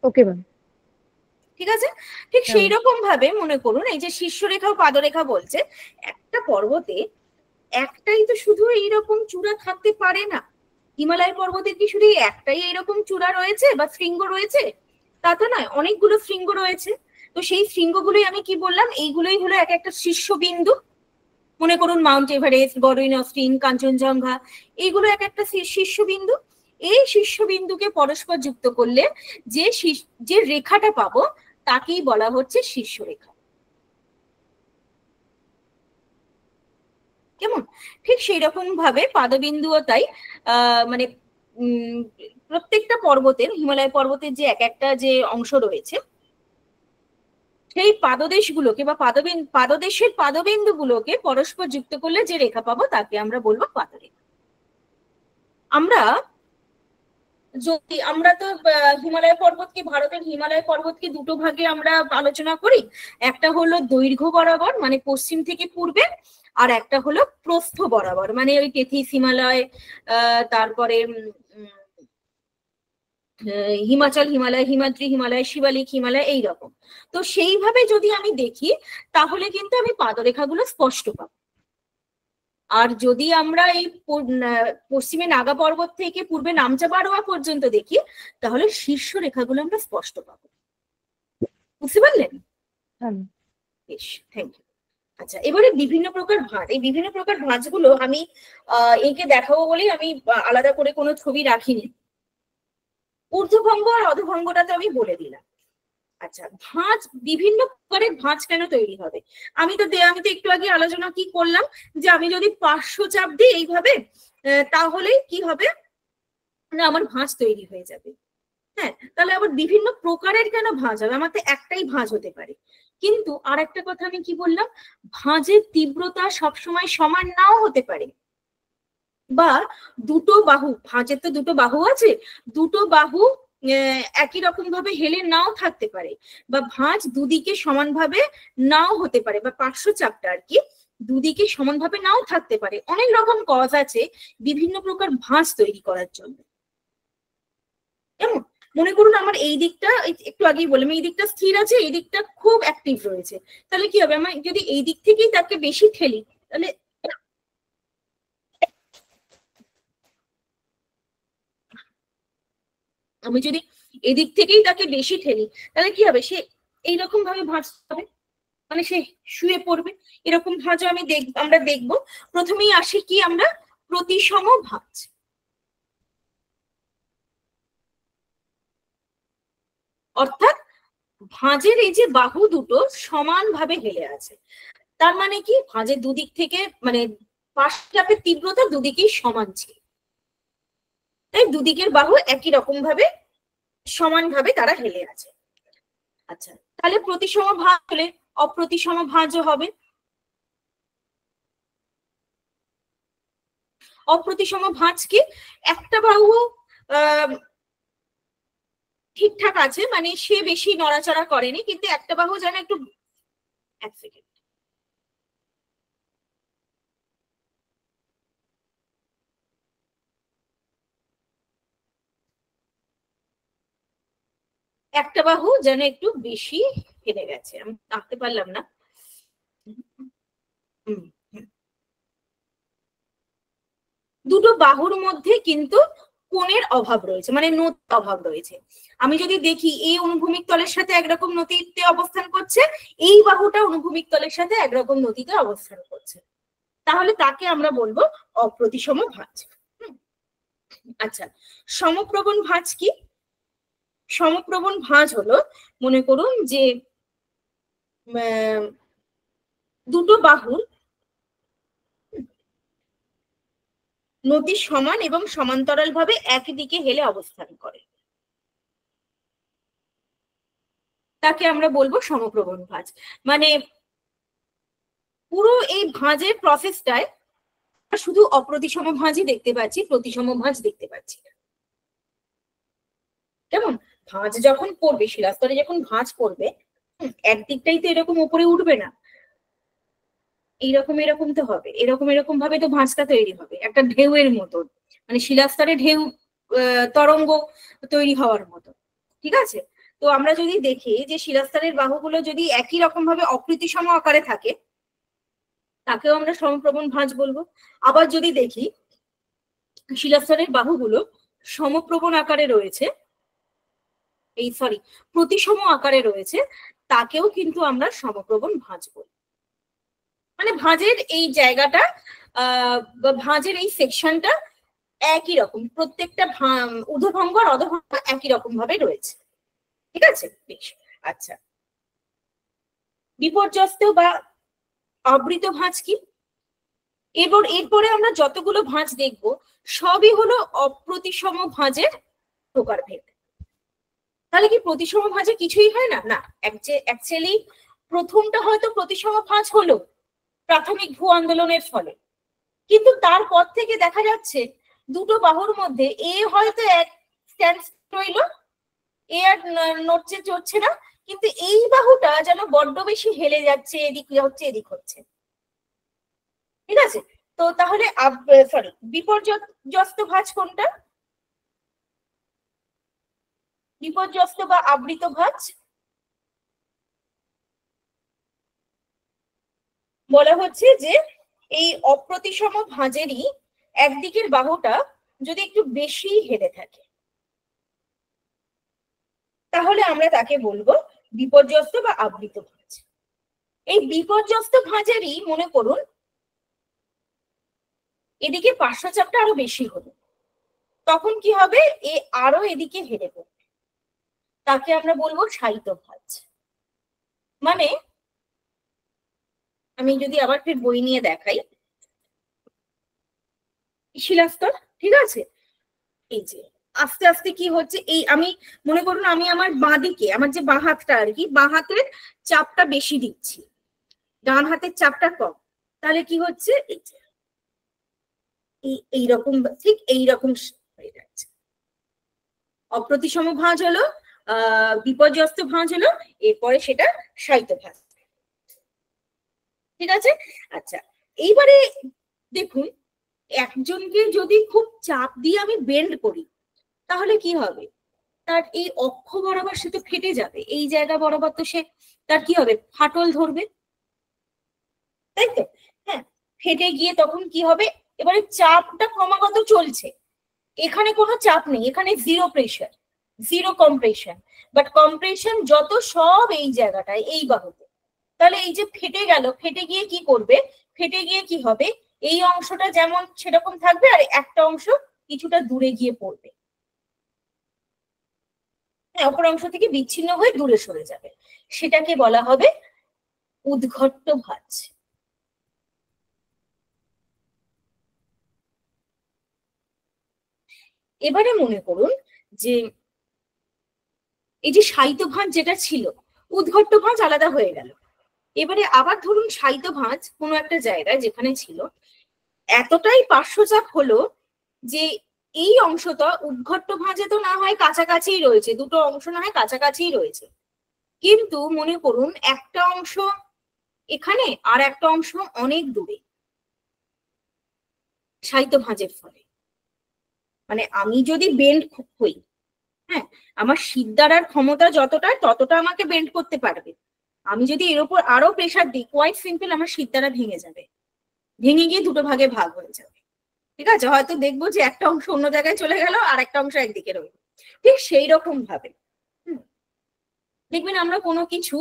Okay ma'am. ঠিক আছে, ঠিক সেই রকম ভাবে মনে করুন এই যে শীর্ষরেখা ও পাদরেখা বলছে, একটা পর্বতে একটাই তো শুধু এইরকম চূড়া থাকতে পারে না। হিমালয় পর্বতের কি শুধু একটাই এইরকম চূড়া রয়েছে বা শৃঙ্গ রয়েছে? তা তো নয়, অনেকগুলো শৃঙ্গ রয়েছে। তো সেই শৃঙ্গগুলোই আমি কি বললাম, এইগুলোই হলো এক একটা শীর্ষবিন্দু। মনে করুন Mount Everest, Godwin Austen, Kanchenjunga, এইগুলো এক একটা শীর্ষবিন্দু। এই শীর্ষবিন্দুকে পরস্পর যুক্ত করলে যে যে রেখাটা পাবো তাকেই বলা হচ্ছে শীর্ষরেখা। কেমন? ঠিক সেই রকম ভাবে পাদবিন্দুও তাই। মানে প্রত্যেকটা পর্বতের, হিমালয় পর্বতের যে এক একটা যে অংশ রয়েছে, সেই পাদদেশগুলোকে বা পাদদেশের পাদবিন্দুগুলোকে পরস্পর যুক্ত করলে যে রেখা পাবো তাকে আমরা বলবো পাদরেখা। আমরা যদি আমরা তো হিমালয় পর্বতকে, ভারতের হিমালয় পর্বতকে দুটো ভাগে আমরা আলোচনা করি। একটা হলো দৈর্ঘ্য বরাবর, মানে পশ্চিম থেকে পূর্বে, আর একটা হলো প্রস্থ বরাবর, মানে ওই তেথিস হিমালয়, তারপরে হিমাচল হিমালয়, হিমাদ্রি হিমালয়, শিবালিক হিমালয়, এইরকম। তো সেইভাবে যদি আমি দেখি তাহলে কিন্তু আমি পাদরেখাগুলো স্পষ্ট পাবো। আর যদি আমরা এই পশ্চিমে নাগা পর্বত থেকে পূর্বে নামচা বারোয়া পর্যন্ত দেখি তাহলে শীর্ষ রেখাগুলো আমরা স্পষ্ট পাবো। বুঝতে পারলেন? বেশ, থ্যাংক ইউ। আচ্ছা, এবারে বিভিন্ন প্রকার ভাঁজ। এই বিভিন্ন প্রকার ভাঁজগুলো আমি এঁকে দেখাবো বলেই আমি আলাদা করে কোনো ছবি রাখিনি। ঊর্ধ্বভঙ্গ আর অধভঙ্গটা তো আমি বলে দিলাম। আচ্ছা, ভাঁজ, বিভিন্ন প্রকারের ভাঁজ কেন তৈরি হবে? আমি তো একটু আগে আলোচনা কি করলাম, যে আমি যদি পার্শ্ব চাপ দিই এইভাবে, তাহলে কি হবে না, আমার ভাঁজ তৈরি হয়ে যাবে। হ্যাঁ, তাহলে আবার বিভিন্ন প্রকারের কেন ভাঁজ হবে? আমার তো একটাই ভাঁজ হতে পারে। কিন্তু আর একটা কথা আমি কি বললাম, ভাঁজের তীব্রতা সবসময় সমান নাও হতে পারে, বা দুটো বাহু, ভাঁজের তো দুটো বাহু আছে, দুটো বাহু একই রকম ভাবে হেলে নাও থাকতে পারে, বা ভাঁজ দুদিকে সমানভাবে নাও হতে পারে, বা পার্শ্ব চাপটা আর কি দুদিকে সমানভাবে নাও থাকতে পারে। অনেক রকম কজ আছে বিভিন্ন প্রকার ভাঁজ তৈরি করার জন্য। কেমন? মনে করুন আমার এই দিকটা, একটু আগেই বললাম, এই দিকটা স্থির আছে, এই দিকটা খুব অ্যাক্টিভ রয়েছে। তাহলে কি হবে, আমার যদি এই দিক থেকেই তাকে বেশি ঠেলি, তাহলে আমি যদি এদিক থেকেই তাকে বেশি ঠেলি তাহলে কি হবে, সে এইরকম ভাবে ভাঁজ হবে, মানে সে শুয়ে পড়বে। এরকম ভাঁজও আমরা দেখবো। প্রথমেই আসি কি, আমরা প্রতিসম ভাঁজ। অর্থাৎ ভাঁজের এই যে বাহু দুটো সমানভাবে হেলে আছে, তার মানে কি ভাঁজের দুদিক থেকে, মানে পার্শ্ব চাপের তীব্রতা দুদিকেই সমান ছিল, তাই দুদিকের বাহু একই রকম ভাবে সমানভাবে তারা হেলে আছে। আচ্ছা, তাহলে প্রতিসম ভাঁজ হলে অপ্রতিসম ভাঁজও হবে। অপ্রতিসম ভাঁজ কি, একটা বাহু ঠিকঠাক আছে, মানে সে বেশি নড়াচড়া করেনি, কিন্তু একটা বাহু যেন একটু, এক সেকেন্ড, একটা বাহু যেন একটু বেশি হেলে গেছে, আমি আঁকতে পারলাম না। দুটো বাহুর মধ্যে কিন্তু কোণের অভাব রয়েছে, মানে নতির অভাব রয়েছে। আমি যদি দেখি এই অনুভূমিক তলের সাথে একরকম নতিতে অবস্থান করছে, এই বাহুটা অনুভূমিক তলের সাথে একরকম নতিতে অবস্থান করছে, তাহলে তাকে আমরা বলবো অপ্রতিসম ভাঁজ। আচ্ছা, সমপ্রবণ ভাঁজ কি? সমপ্রবণ ভাঁজ হলো, মনে করুন যে দুটো বাহুর নতি সমান এবং সমান্তরাল ভাবে একই দিকে হেলে অবস্থান করে, তাকে আমরা বলবো সমপ্রবণ ভাঁজ। মানে পুরো এই ভাঁজের প্রসেসটায় শুধু অপ্রতিসম ভাঁজই দেখতে পাচ্ছি, প্রতিসম ভাঁজ দেখতে পাচ্ছি না। কেমন? ভাঁজ যখন পড়বে, শিলাস্তরে যখন ভাঁজ পড়বে, একদিকটাই তো এরকম উপরে উঠবে না, এইরকম এরকম তো হবে, এরকম এরকম ভাবে তো ভাঁজটা তৈরি হবে, একটা ঢেউয়ের মতন, মানে শিলাস্তরে ঢেউ তরঙ্গ তৈরি হওয়ার মতো। ঠিক আছে? তো আমরা যদি দেখি যে শিলাস্তরের বাহুগুলো যদি একই রকম ভাবে অকৃতিসম আকারে থাকে, তাকেও আমরা সমপ্রবণ ভাঁজ বলবো। আবার যদি দেখি শিলাস্তরের বাহুগুলো সমপ্রবণ আকারে রয়েছে, প্রতিসম আকারে রয়েছে, তাকেও কিন্তু আমরা সমপ্রবণ ভাঁজ বলি। মানে ভাঁজের এই জায়গাটা বা ভাঁজের এই সেকশনটা একই রকম, প্রত্যেকটা ঊর্ধ্বভঙ্গ আর অধভঙ্গ একই রকম ভাবে রয়েছে। ঠিক আছে, বেশ। আচ্ছা, বিপর্যস্ত বা আবৃত ভাঁজ কি? এরপরে আমরা যতগুলো ভাঁজ দেখব সবই হলো অপ্রতিসম ভাঁজের প্রকারভেদ। তাহলে কি প্রতিসম ভাঁজে কিছুই হয় না? না, অ্যাকচুয়ালি প্রথমটা হয়তো প্রতিসম ভাঁজ হলো প্রাথমিক ভূ আন্দোলনের ফলে, কিন্তু তারপর থেকে দেখা যাচ্ছে দুটো বাহুর মধ্যে এ হয়তো এক স্ট্যান্ড রইল, এ আর নড়ছে চড়ছে না, কিন্তু এই বাহুটা যেন বড্ড বেশি হেলে যাচ্ছে, এদিক হচ্ছে এদিক হচ্ছে। ঠিক আছে? তো তাহলে বিপর্যস্ত ভাঁজ কোনটা? বিপর্যস্ত বা আবৃত ভাঁজ বলা হচ্ছে যে এই অপ্রতিসম ভাঁজেরই একদিকের বাহুটা যদি একটু বেশি হেলে থাকে, তাহলে আমরা তাকে বলবো বিপর্যস্ত বা আবৃত ভাঁজ। এই বিপর্যস্ত ভাঁজেরই মনে করুন এদিকে পার্শ্বচাপটা আরো বেশি হলো, তখন কি হবে? এ আরো এদিকে হেলে পড়বে, তাকে আমরা বলবো শায়িত ভাঁজ। মানে আমি যদি আবার ফের বই নিয়ে দেখাই, শিলাস্তর, ঠিক আছে, এই যে আস্তে আস্তে কি হচ্ছে, এই আমি মনে করুন আমি আমার বাঁদিকে, আমার যে বাঁ হাতটা আর কি, বাঁ হাতের চাপটা বেশি দিচ্ছি, ডান হাতের চাপটা কম, তাহলে কি হচ্ছে এইরকম, ঠিক এইরকম হয়ে যাচ্ছে। অপ্রতিসম ভাঁজ হলো, বিপর্যস্ত ভাঁজ হলো, এরপরে সেটা শায়িত ভাঁজ। ঠিক আছে? আচ্ছা, এইবারে দেখুন, একজনকে যদি খুব চাপ দিয়ে আমি বেন্ড করি, তাহলে কি হবে? তার এই অক্ষ বরাবর সে তো ফেটে যাবে, এই জায়গা বরাবর তো সে, তার কি হবে? ফাটল ধরবে, তাই তো? হ্যাঁ, ফেটে গিয়ে তখন কি হবে? এবারে চাপটা ক্রমাগত চলছে, এখানে কোনো চাপ নেই, এখানে zero pressure, zero compression, but compression যত সব এই জায়গাটায়, এই বাহুতে। তাহলে এই যে ফেটে গেল, ফেটে গিয়ে কি করবে? ফেটে গিয়ে কি হবে? এই অংশটা যেমন সেরকম থাকবে, আর একটা অংশ কিছুটা দূরে গিয়ে পড়বে, হ্যাঁ, অপর অংশ থেকে বিচ্ছিন্ন হয়ে দূরে সরে যাবে, সেটাকে বলা হবে উদ্ঘট্ট ভাঁজ। এবারে মনে করুন যে এই যে শায়িত ভাঁজ যেটা ছিল, উদ্ঘট্ট ভাঁজ আলাদা হয়ে গেল। এবারে আবার ধরুন শায়িত ভাঁজ কোনো একটা জায়গায় যেখানে ছিল, এতটাই পার্শ্বচাপ হলো যে এই অংশটা উদ্ঘট্ট ভাঁজে তো না হয় কাছাকাছিই রয়েছে, দুটো অংশ না হয় কাছাকাছিই রয়েছে, কিন্তু মনে করুন একটা অংশ এখানে আর একটা অংশ অনেক দূরে, শায়িত ভাঁজের ফলে। মানে আমি যদি বেন্ড হই, হ্যাঁ, আমার শিরদাঁড়ার ক্ষমতা যতটা, ততটা আমাকে বেন্ড করতে পারবে। আমি যদি এর উপর আরো প্রেসার দিই, কোয়াইট সিম্পল, আমার শিরদাঁড়া ভেঙে যাবে, ভেঙে গিয়ে দুটো ভাগে ভাগ হয়ে যাবে। ঠিক আছে? হয়তো দেখবো যে একটা অংশ অন্য জায়গায় চলে গেল, আর একটা অংশ একদিকে রইল। ঠিক সেই রকম ভাবে দেখবেন আমরা কোনো কিছু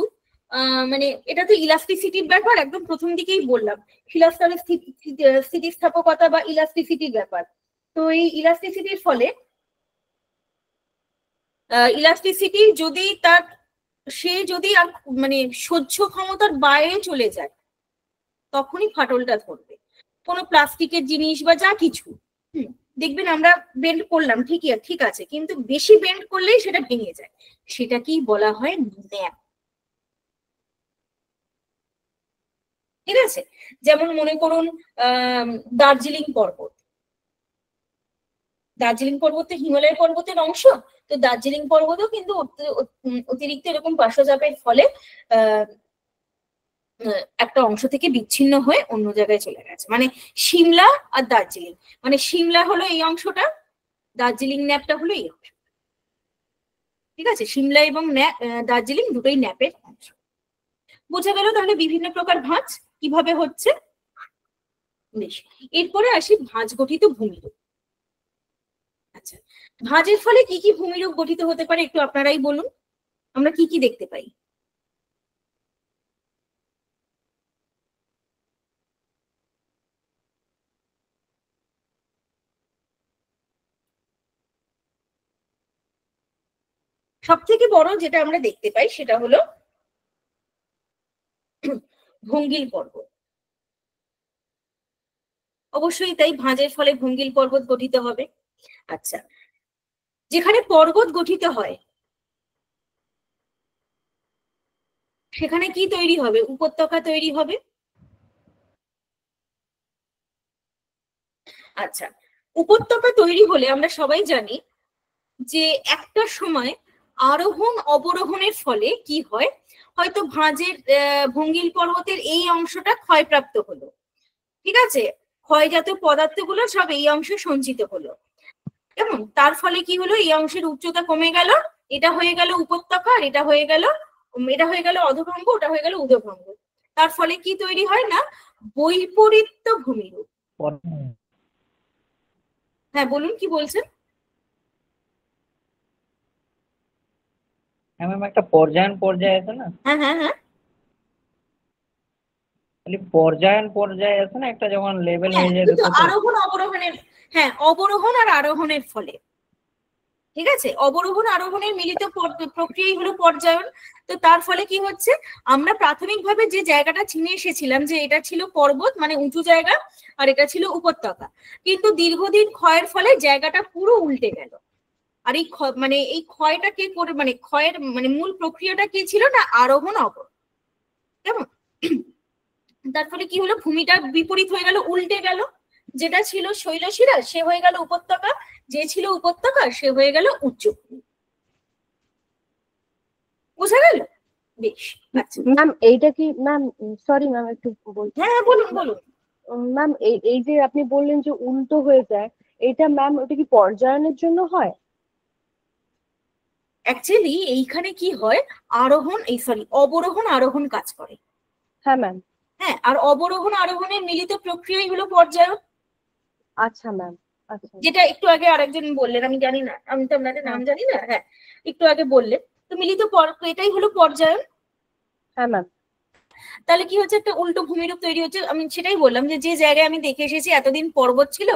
মানে এটা তো ইলাস্টিসিটির ব্যাপার, একদম প্রথম দিকেই বললাম, শিলাস্তরের স্থিতিস্থাপকতা বা ইলাস্টিসিটির ব্যাপার। তো এই ইলাস্টিসিটির ফলে ইলাস্টিসিটি যদি তার, সে যদি আর মানে সহ্য ক্ষমতার বাইরে চলে যায়, তখনই ফাটলটা ধরবে। কোনো প্লাস্টিকের জিনিস বা যা কিছু, দেখবেন আমরা বেন্ড করলাম ঠিকই, ঠিক আছে, কিন্তু বেশি বেন্ড করলেই সেটা ভেঙে যায়, সেটাকেই বলা হয় ন্যাপ। ঠিক আছে? যেমন মনে করুন দার্জিলিং পর্বত, দার্জিলিং পর্বত হিমালয় পর্বতের অংশ, তো দার্জিলিং পর্বতও কিন্তু অতিরিক্ত এরকম পার্শ্বচাপের ফলে একটা অংশ থেকে বিচ্ছিন্ন হয়ে অন্য জায়গায় চলে গেছে। মানে সিমলা আর দার্জিলিং, মানে সিমলা হলো এই অংশটা, দার্জিলিং ন্যাপটা হলো এই অংশ। ঠিক আছে, সিমলা এবং দার্জিলিং দুটোই ন্যাপের অংশ। বোঝা গেল তাহলে বিভিন্ন প্রকার ভাঁজ কিভাবে হচ্ছে। বেশ, এরপরে আসি ভাঁজ গঠিত ভূমিরূপ। আচ্ছা, ভাঁজের ফলে কি কি ভূমিরূপ গঠিত হতে পারে একটু আপনারাই বলুন, আমরা কি কি দেখতে পাই? সব থেকে বড় যেটা আমরা দেখতে পাই সেটা হলো ভঙ্গিল পর্বত। অবশ্যই তাই, ভাঁজের ফলে ভঙ্গিল পর্বত গঠিত হবে। আচ্ছা, যেখানে পর্বত গঠিত হয় সেখানে কি তৈরি হবে? উপত্যকা তৈরি হবে। আচ্ছা, উপত্যকা তৈরি হলে আমরা সবাই জানি যে একটা সময় আরোহণ অবরোহণের ফলে কি হয়, হয়তো ভাঁজের ভঙ্গিল পর্বতের এই অংশটা ক্ষয়প্রাপ্ত হলো, ঠিক আছে, ক্ষয়জাত পদার্থগুলো সব এই অংশে সঞ্চিত হলো, এবং তার ফলে কি হলো, এই অংশের উচ্চতা কমে গেল, এটা হয়ে গেল উপত্যকা, আর এটা হয়ে গেল অধভঙ্গ, ওটা হয়ে গেল উদভঙ্গ। তার ফলে কি তৈরি হয় না, বৈপরীত্য ভূমিরূপ। হ্যাঁ বলুন, কি বলছেন? হ্যাঁ ম্যাম, একটা পর্যায় আছে না? হ্যাঁ হ্যাঁ হ্যাঁ, পর্যায় আছে না একটা, যখন লেভেল হয়ে যায় আরোহণ অবরোহণের, হ্যাঁ অবরোহণ আর আরোহণের ফলে, ঠিক আছে, অবরোহণ আরোহণের মিলিত প্রক্রিয়াই হলো পর্যায়ন। তো তার ফলে কি হচ্ছে, আমরা প্রাথমিকভাবে যে জায়গাটা চিনে এসেছিলাম যে এটা ছিল পর্বত মানে উঁচু জায়গা, আর এটা ছিল উপত্যকা, কিন্তু দীর্ঘদিন ক্ষয়ের ফলে জায়গাটা পুরো উল্টে গেল। আর এই ক্ষয়টা কে করে, মানে ক্ষয়ের মানে মূল প্রক্রিয়াটা কি ছিল না, আরোহণ অবরোহণ। কেমন? তার ফলে কি হলো, ভূমিটা বিপরীত হয়ে গেল, উল্টে গেল, যেটা ছিল শৈলশিরা সে হয়ে গেল উপত্যকা, যে ছিল উপত্যকা সে হয়ে গেল উচ্চভূমি। বোঝা গেল? বেশ। আচ্ছা ম্যাম, এইটা কি ম্যাম, সরি ম্যাম একটু বলছি। হ্যাঁ বলুন বলুন। ম্যাম, এই যে আপনি বললেন যে উল্টো হয়ে যায়, এটা ম্যাম ওটা কি পর্যায়নের জন্য হয়? অ্যাকচুয়ালি এইখানে কি হয়, অবরোহণ আরোহণ কাজ করে। হ্যাঁ ম্যাম। হ্যাঁ, আর অবরোহণ আরোহণের মিলিত প্রক্রিয়াই হলো পর্যায়ন। আচ্ছা ম্যাম, আচ্ছা। যেটা একটু আগে আরেকজন বললেন, আমি জানি না, আমি তো আপনাদের নাম জানি না, হ্যাঁ একটু আগে বললেন, তো মিলিত এটাই হলো পর্যায়ন। হ্যাঁ ম্যাম। তাহলে কি হচ্ছে, একটা উল্টো ভূমিরূপ তৈরি হচ্ছে। আমি সেটাই বললাম যে যে জায়গায় আমি দেখে এসেছি এতদিন পর্বত ছিল,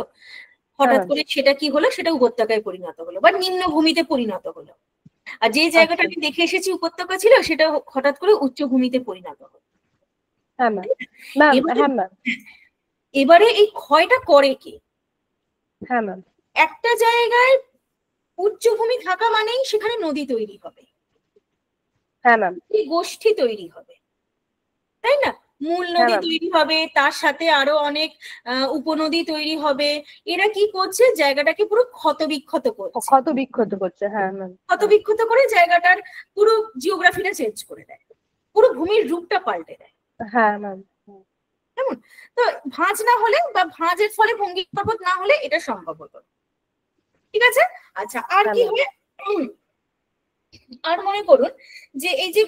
হঠাৎ করে সেটা কি হলো, সেটা উপত্যকায় পরিণত হলো বা নিম্ন ভূমিতে পরিণত হলো। আর যে জায়গাটা আমি দেখে এসেছি উপত্যকা ছিল, সেটা হঠাৎ করে উচ্চ ভূমিতে পরিণত হলো। হ্যাঁ ম্যাম। ম্যাম, হ্যাঁ ম্যাম। এবারে এই ক্ষয়টা করে কে? হ্যাঁ ম্যাম। একটা জায়গায় উচ্চভূমি থাকা মানেই সেখানে নদী তৈরি হবে। হ্যাঁ ম্যাম। গোষ্ঠী তৈরি হবে, তাই না? মূল নদী তৈরি হবে, তার সাথে আরো অনেক উপনদী তৈরি হবে। এরা কি করছে, জায়গাটাকে পুরো ক্ষতবিক্ষত করছে। হ্যাঁ ম্যাম। ক্ষতবিক্ষত করে জায়গাটার পুরো জিওগ্রাফিটা চেঞ্জ করে দেয়, পুরো ভূমির রূপটা পাল্টে দেয়। হ্যাঁ ম্যাম। কেমন? তো ভাঁজ না হলে বা ভাঁজের ফলে ভঙ্গিল পর্বত না হলে এটা সম্ভব হতো। ঠিক আছে। আচ্ছা, আর কি হবে, আর মনে করুন যে এই যে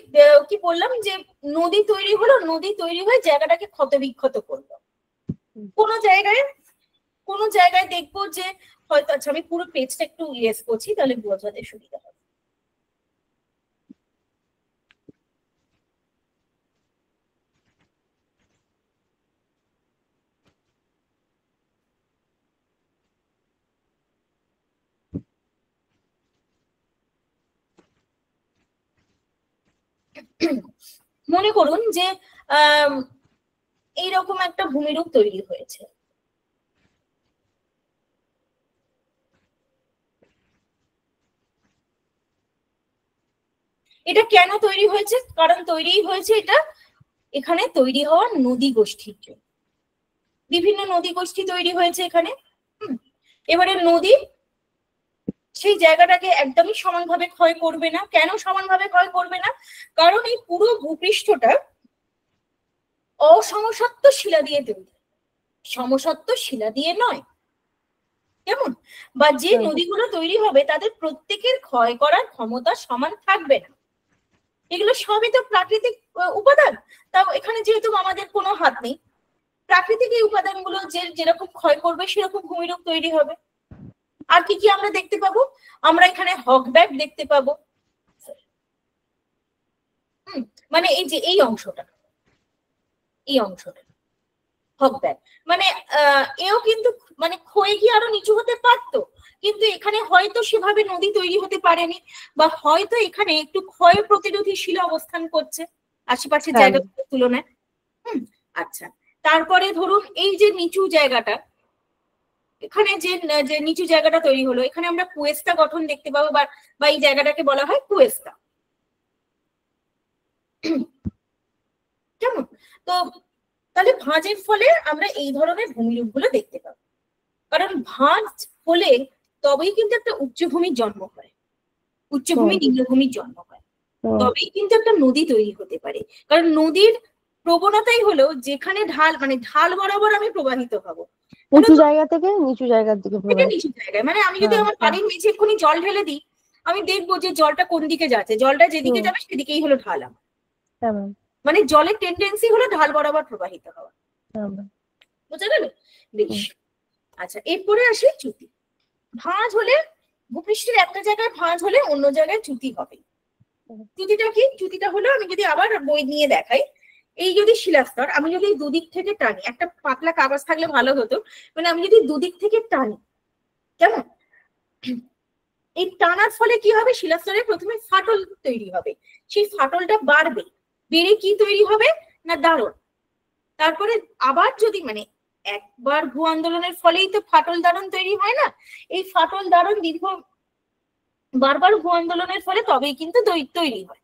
কি বললাম যে নদী তৈরি হলো, নদী তৈরি হয়ে জায়গাটাকে ক্ষতবিক্ষত করলো। কোনো জায়গায় দেখবো যে হয়তো, আচ্ছা আমি পুরো পেজটা একটু ইরেজ করছি তাহলে বোঝাতে সুবিধা হবে। মনে করুন যে এইরকম একটা ভূমিরূপ তৈরি হয়েছে। এটা কেন তৈরি হয়েছে? কারণ তৈরি হয়েছে এটা এখানে তৈরি হওয়া নদী গোষ্ঠীর জন্য। বিভিন্ন নদী গোষ্ঠী তৈরি হয়েছে এখানে। এবারে নদী সেই জায়গাটাকে একদমই সমানভাবে ক্ষয় করবে না। কেন সমানভাবে ক্ষয় করবে না? কারণ এই পুরো ভূপৃষ্ঠটা অসমসত্ব শিলা দিয়ে তৈরি, সমসত্ব শিলা দিয়ে নয়। কেমন? বা যে নদীগুলো তৈরি হবে তাদের প্রত্যেকের ক্ষয় করার ক্ষমতা সমান থাকবে না। এগুলো সবই তো প্রাকৃতিক উপাদান। তাও এখানে যেহেতু আমাদের কোনো হাত নেই, প্রাকৃতিক এই উপাদানগুলো যেরকম ক্ষয় করবে সেরকম ভূমিরূপ তৈরি হবে। আর কি কি আমরা দেখতে পাবো? আমরা এখানে হকব্যাক দেখতে পাবো। মানে এই যে এই অংশটা হকব্যাক, মানে এও কিন্তু মানে ক্ষয়ে গিয়ে আরো নিচু হতে পারতো, কিন্তু এখানে হয়তো সেভাবে নদী তৈরি হতে পারেনি, বা হয়তো এখানে একটু ক্ষয় প্রতিরোধী শিলা অবস্থান করছে আশেপাশের জায়গাগুলোর তুলনায়। আচ্ছা, তারপরে ধরুন এই যে নিচু জায়গাটা, এখানে যে নিচু জায়গাটা তৈরি হলো, এখানে আমরা কুয়েস্তা গঠন দেখতে পাবো, বা এই জায়গাটাকে বলা হয় কুয়েস্তা। কেমন? তো তাহলে ভাঁজের ফলে আমরা এই ধরনের ভূমিরূপ গুলো দেখতে পাবো। কারণ ভাঁজ হলে তবেই কিন্তু একটা উচ্চভূমির জন্ম হয়, উচ্চভূমি নিম্নভূমির জন্ম হয়, তবেই কিন্তু একটা নদী তৈরি হতে পারে। কারণ নদীর প্রবণতাই হলো যেখানে ঢাল, মানে ঢাল বরাবর আমি প্রবাহিত হবো, উঁচু জায়গা থেকে নিচু জায়গার দিকে নিচু জায়গায়। মানে আমি যদি আমার বাড়ির নিচে এক্ষুনি জল ঢেলে দিই, আমি দেখবো যে জলটা কোন দিকে যাচ্ছে, জলটা যেদিকে যাবে সেদিকেই হলো ঢাল আমার। মানে জলের টেন্ডেন্সি হলো ঢাল বরাবর প্রবাহিত হওয়া। বুঝা গেল? বেশ। আচ্ছা, এরপরে আসি চ্যুতি। ভাঁজ হলে ভূপৃষ্ঠের একটা জায়গায় ভাঁজ হলে অন্য জায়গায় চ্যুতি হবে। চ্যুতিটা কি? চ্যুতিটা হলো, আমি যদি আবার বই নিয়ে দেখাই, এই যদি শিলাস্তর আমি যদি দুদিক থেকে টানি, একটা পাতলা কাগজ থাকলে ভালো হতো, মানে আমি যদি দুদিক থেকে টানি, কেমন? এই টানার ফলে কি হবে? শিলাস্তরে প্রথমে ফাটল তৈরি হবে, সেই ফাটলটা বাড়বে, বেড়ে কি তৈরি হবে না দারণ। তারপরে আবার যদি, মানে একবার ভূ আন্দোলনের ফলেই তো ফাটল দারণ তৈরি হয় না, এই ফাটল দারণ দীর্ঘ বারবার ভূ আন্দোলনের ফলে তবেই কিন্তু তৈরি হয়।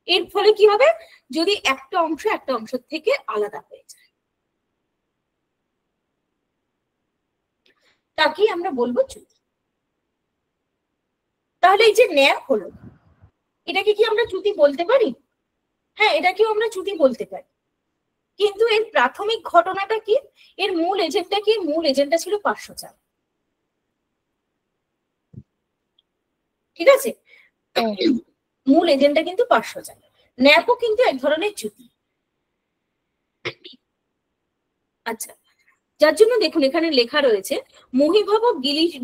এর ফলে কি হবে? যদি একটা অংশ থেকে আলাদা হয়ে যায়, তাকেই আমরা বলবো চ্যুতি। তাহলে এই যে ন্যাপ হলো, এটাকে কি আমরা চ্যুতি বলতে পারি? হ্যাঁ, এটাকেও আমরা চ্যুতি বলতে পারি। কিন্তু এর প্রাথমিক ঘটনাটা কি? এর মূল এজেন্টটা কি? মূল এজেন্টটা ছিল পার্শ্বচাপ। ঠিক আছে, মূল এজেন্টটা কিন্তু পার্শ্বচাপ। ন্যাপও কিন্তু এক ধরনের চ্যুতি। আচ্ছা, যার জন্য দেখুন এখানে লেখা রয়েছে মহীভবক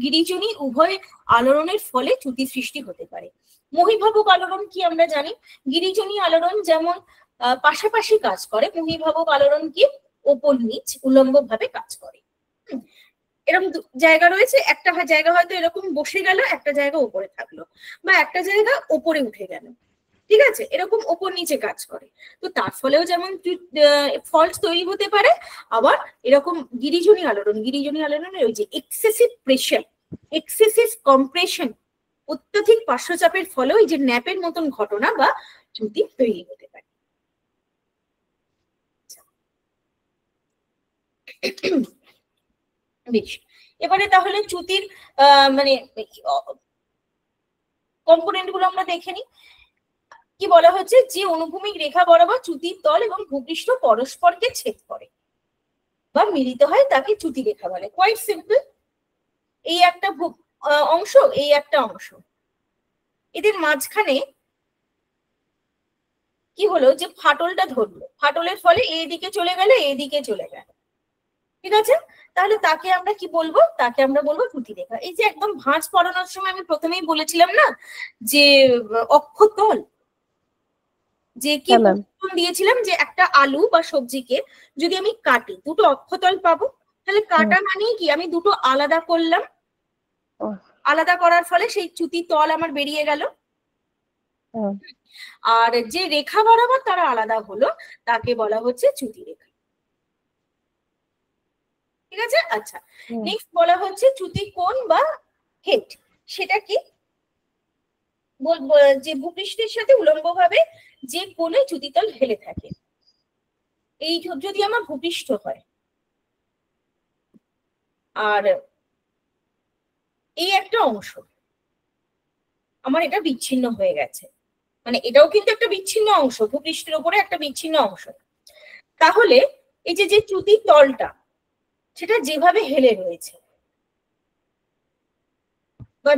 গিরিজনী উভয় আলোড়নের ফলে চ্যুতি সৃষ্টি হতে পারে। মহীভবক আলোড়ন কি আমরা জানি, গিরিজনী আলোড়ন যেমন পাশাপাশি কাজ করে, মহীভবক আলোড়ন কি ওপর নিচ উলম্ব ভাবে কাজ করে। এরকম জায়গা রয়েছে, একটা জায়গা হয়তো এরকম বসে গেল, একটা জায়গা উপরে থাকলো, বা একটা জায়গা উপরে উঠে গেল, ঠিক আছে, এরকম ওপর নিচে কাজ করে। তো তার ফলেও যেমন ফল্ট তৈরি হতে পারে, আবার এরকম গিরিজনী আলোড়নের ওই যে এক্সেসিভ প্রেশার, এক্সেসিভ কম্প্রেশন, অত্যধিক পার্শ্বচাপের ফলেও এই যে ন্যাপের মতন ঘটনা বা চ্যুতি তৈরি হতে পারে। বেশ, এবারে তাহলে চ্যুতির মানে কম্পোনেন্ট গুলো আমরা দেখে নিই। কি বলা হচ্ছে? যে অনুভূমিক রেখা বরাবর চ্যুতির তল এবং ভূপৃষ্ঠ পরস্পরকে ছেদ করে বা মিলিত হয় তাকে চ্যুতি রেখা বলে। Quite simple. এই একটা অংশ, এই একটা অংশ, এদের মাঝখানে কি হলো যে ফাটলটা ধরলো, ফাটলের ফলে এইদিকে চলে গেল, এইদিকে চলে গেল, ঠিক আছে, তাহলে তাকে আমরা কি বলবো? তাকে আমরা বলবো চ্যুতি রেখা। এই যে একদম ভাঁজ পড়ানোর সময় আমি প্রথমেই বলেছিলাম না যে অক্ষতল, যে কি দিয়েছিলাম যে একটা আলু বা সবজিকে যদি আমি কাটি, দুটো অক্ষতল পাবো, তাহলে কাটা মানেই কি আমি দুটো আলাদা করলাম, আলাদা করার ফলে সেই চ্যুতি তল আমার বেরিয়ে গেল, আর যে রেখা বরাবর তারা আলাদা হলো তাকে বলা হচ্ছে চ্যুতি রেখা। ঠিক আছে, আচ্ছা, নেক্সট বলা হচ্ছে চ্যুতি কোণ বা হেড। সেটা কি? যে ভূপৃষ্ঠের সাথে উলম্বভাবে যে কোণে চ্যুতিতল হেলে থাকে, এই যদি আমার ভূপৃষ্ঠ হয়, আর এই একটা অংশ আমার এটা বিচ্ছিন্ন হয়ে গেছে, মানে এটাও কিন্তু একটা বিচ্ছিন্ন অংশ, ভূপৃষ্ঠের উপরে একটা বিচ্ছিন্ন অংশ। তাহলে এই যে যে চ্যুতির তলটা সেটা যেভাবে হেলে রয়েছে বা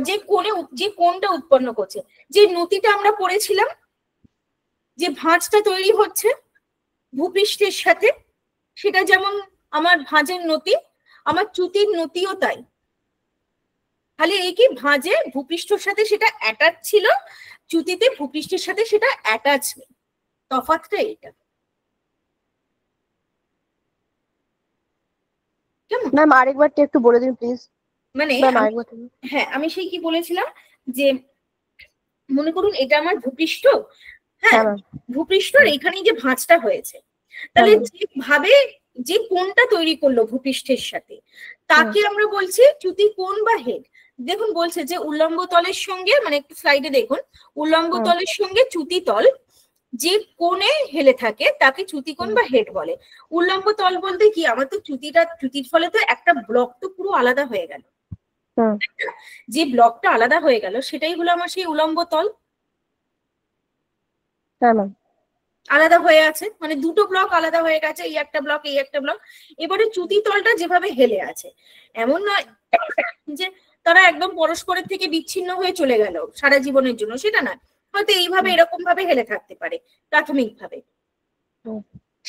যে কোণটা উৎপন্ন করছে, যে নতিটা আমরা পড়েছিলাম, যে ভাঁজটা তৈরি হচ্ছে ভূপৃষ্ঠের সাথে, সেটা যেমন আমার ভাঁজের নতি, আমার চ্যুতির নতিও তাই। তাহলে এই কি ভাঁজে ভূপৃষ্ঠের সাথে সেটা অ্যাটাচ ছিল, চ্যুতিতে ভূপৃষ্ঠের সাথে সেটা অ্যাটাচ নেই, তফাৎটা এটা। কেমন ম্যাম আরেকবার একটু বলে দিন প্লিজ। মানে হ্যাঁ, আমি সেই কি বলেছিলাম যে মনে করুন এটা আমার ভূপৃষ্ঠ, হ্যাঁ ভূপৃষ্ঠের এখানে যে ভাঁজটা হয়েছে, তাহলে যেভাবে যে কোণটা তৈরি করলো ভূপৃষ্ঠের সাথে তাকে আমরা বলছি চ্যুতি কোণ বা হেড। দেখুন বলছে যে উল্লম্ব তলের সঙ্গে, মানে একটু স্লাইডে দেখুন, উল্লম্ব তলের সঙ্গে চ্যুতি তল যে কোণে হেলে থাকে তাকে চ্যুতি কোণ বা হেড বলে। উল্লম্ব তল বলতে কি, আমার তো চ্যুতির ফলে তো একটা ব্লক তো পুরো আলাদা হয়ে গেল, যে ব্লকটা আলাদা হয়ে গেল সেটাই হলো আমার সেই উল্লম্ব তল। আলাদা হয়ে আছে, মানে দুটো ব্লক আলাদা হয়ে গেছে, এই একটা ব্লক এই একটা ব্লক। এবারে চ্যুতি তলটা যেভাবে হেলে আছে, এমন নয় যে তারা একদম পরস্পরের থেকে বিচ্ছিন্ন হয়ে চলে গেল সারা জীবনের জন্য, সেটা না, হয়তো এইভাবে এরকম ভাবে হেলে থাকতে পারে প্রাথমিকভাবে,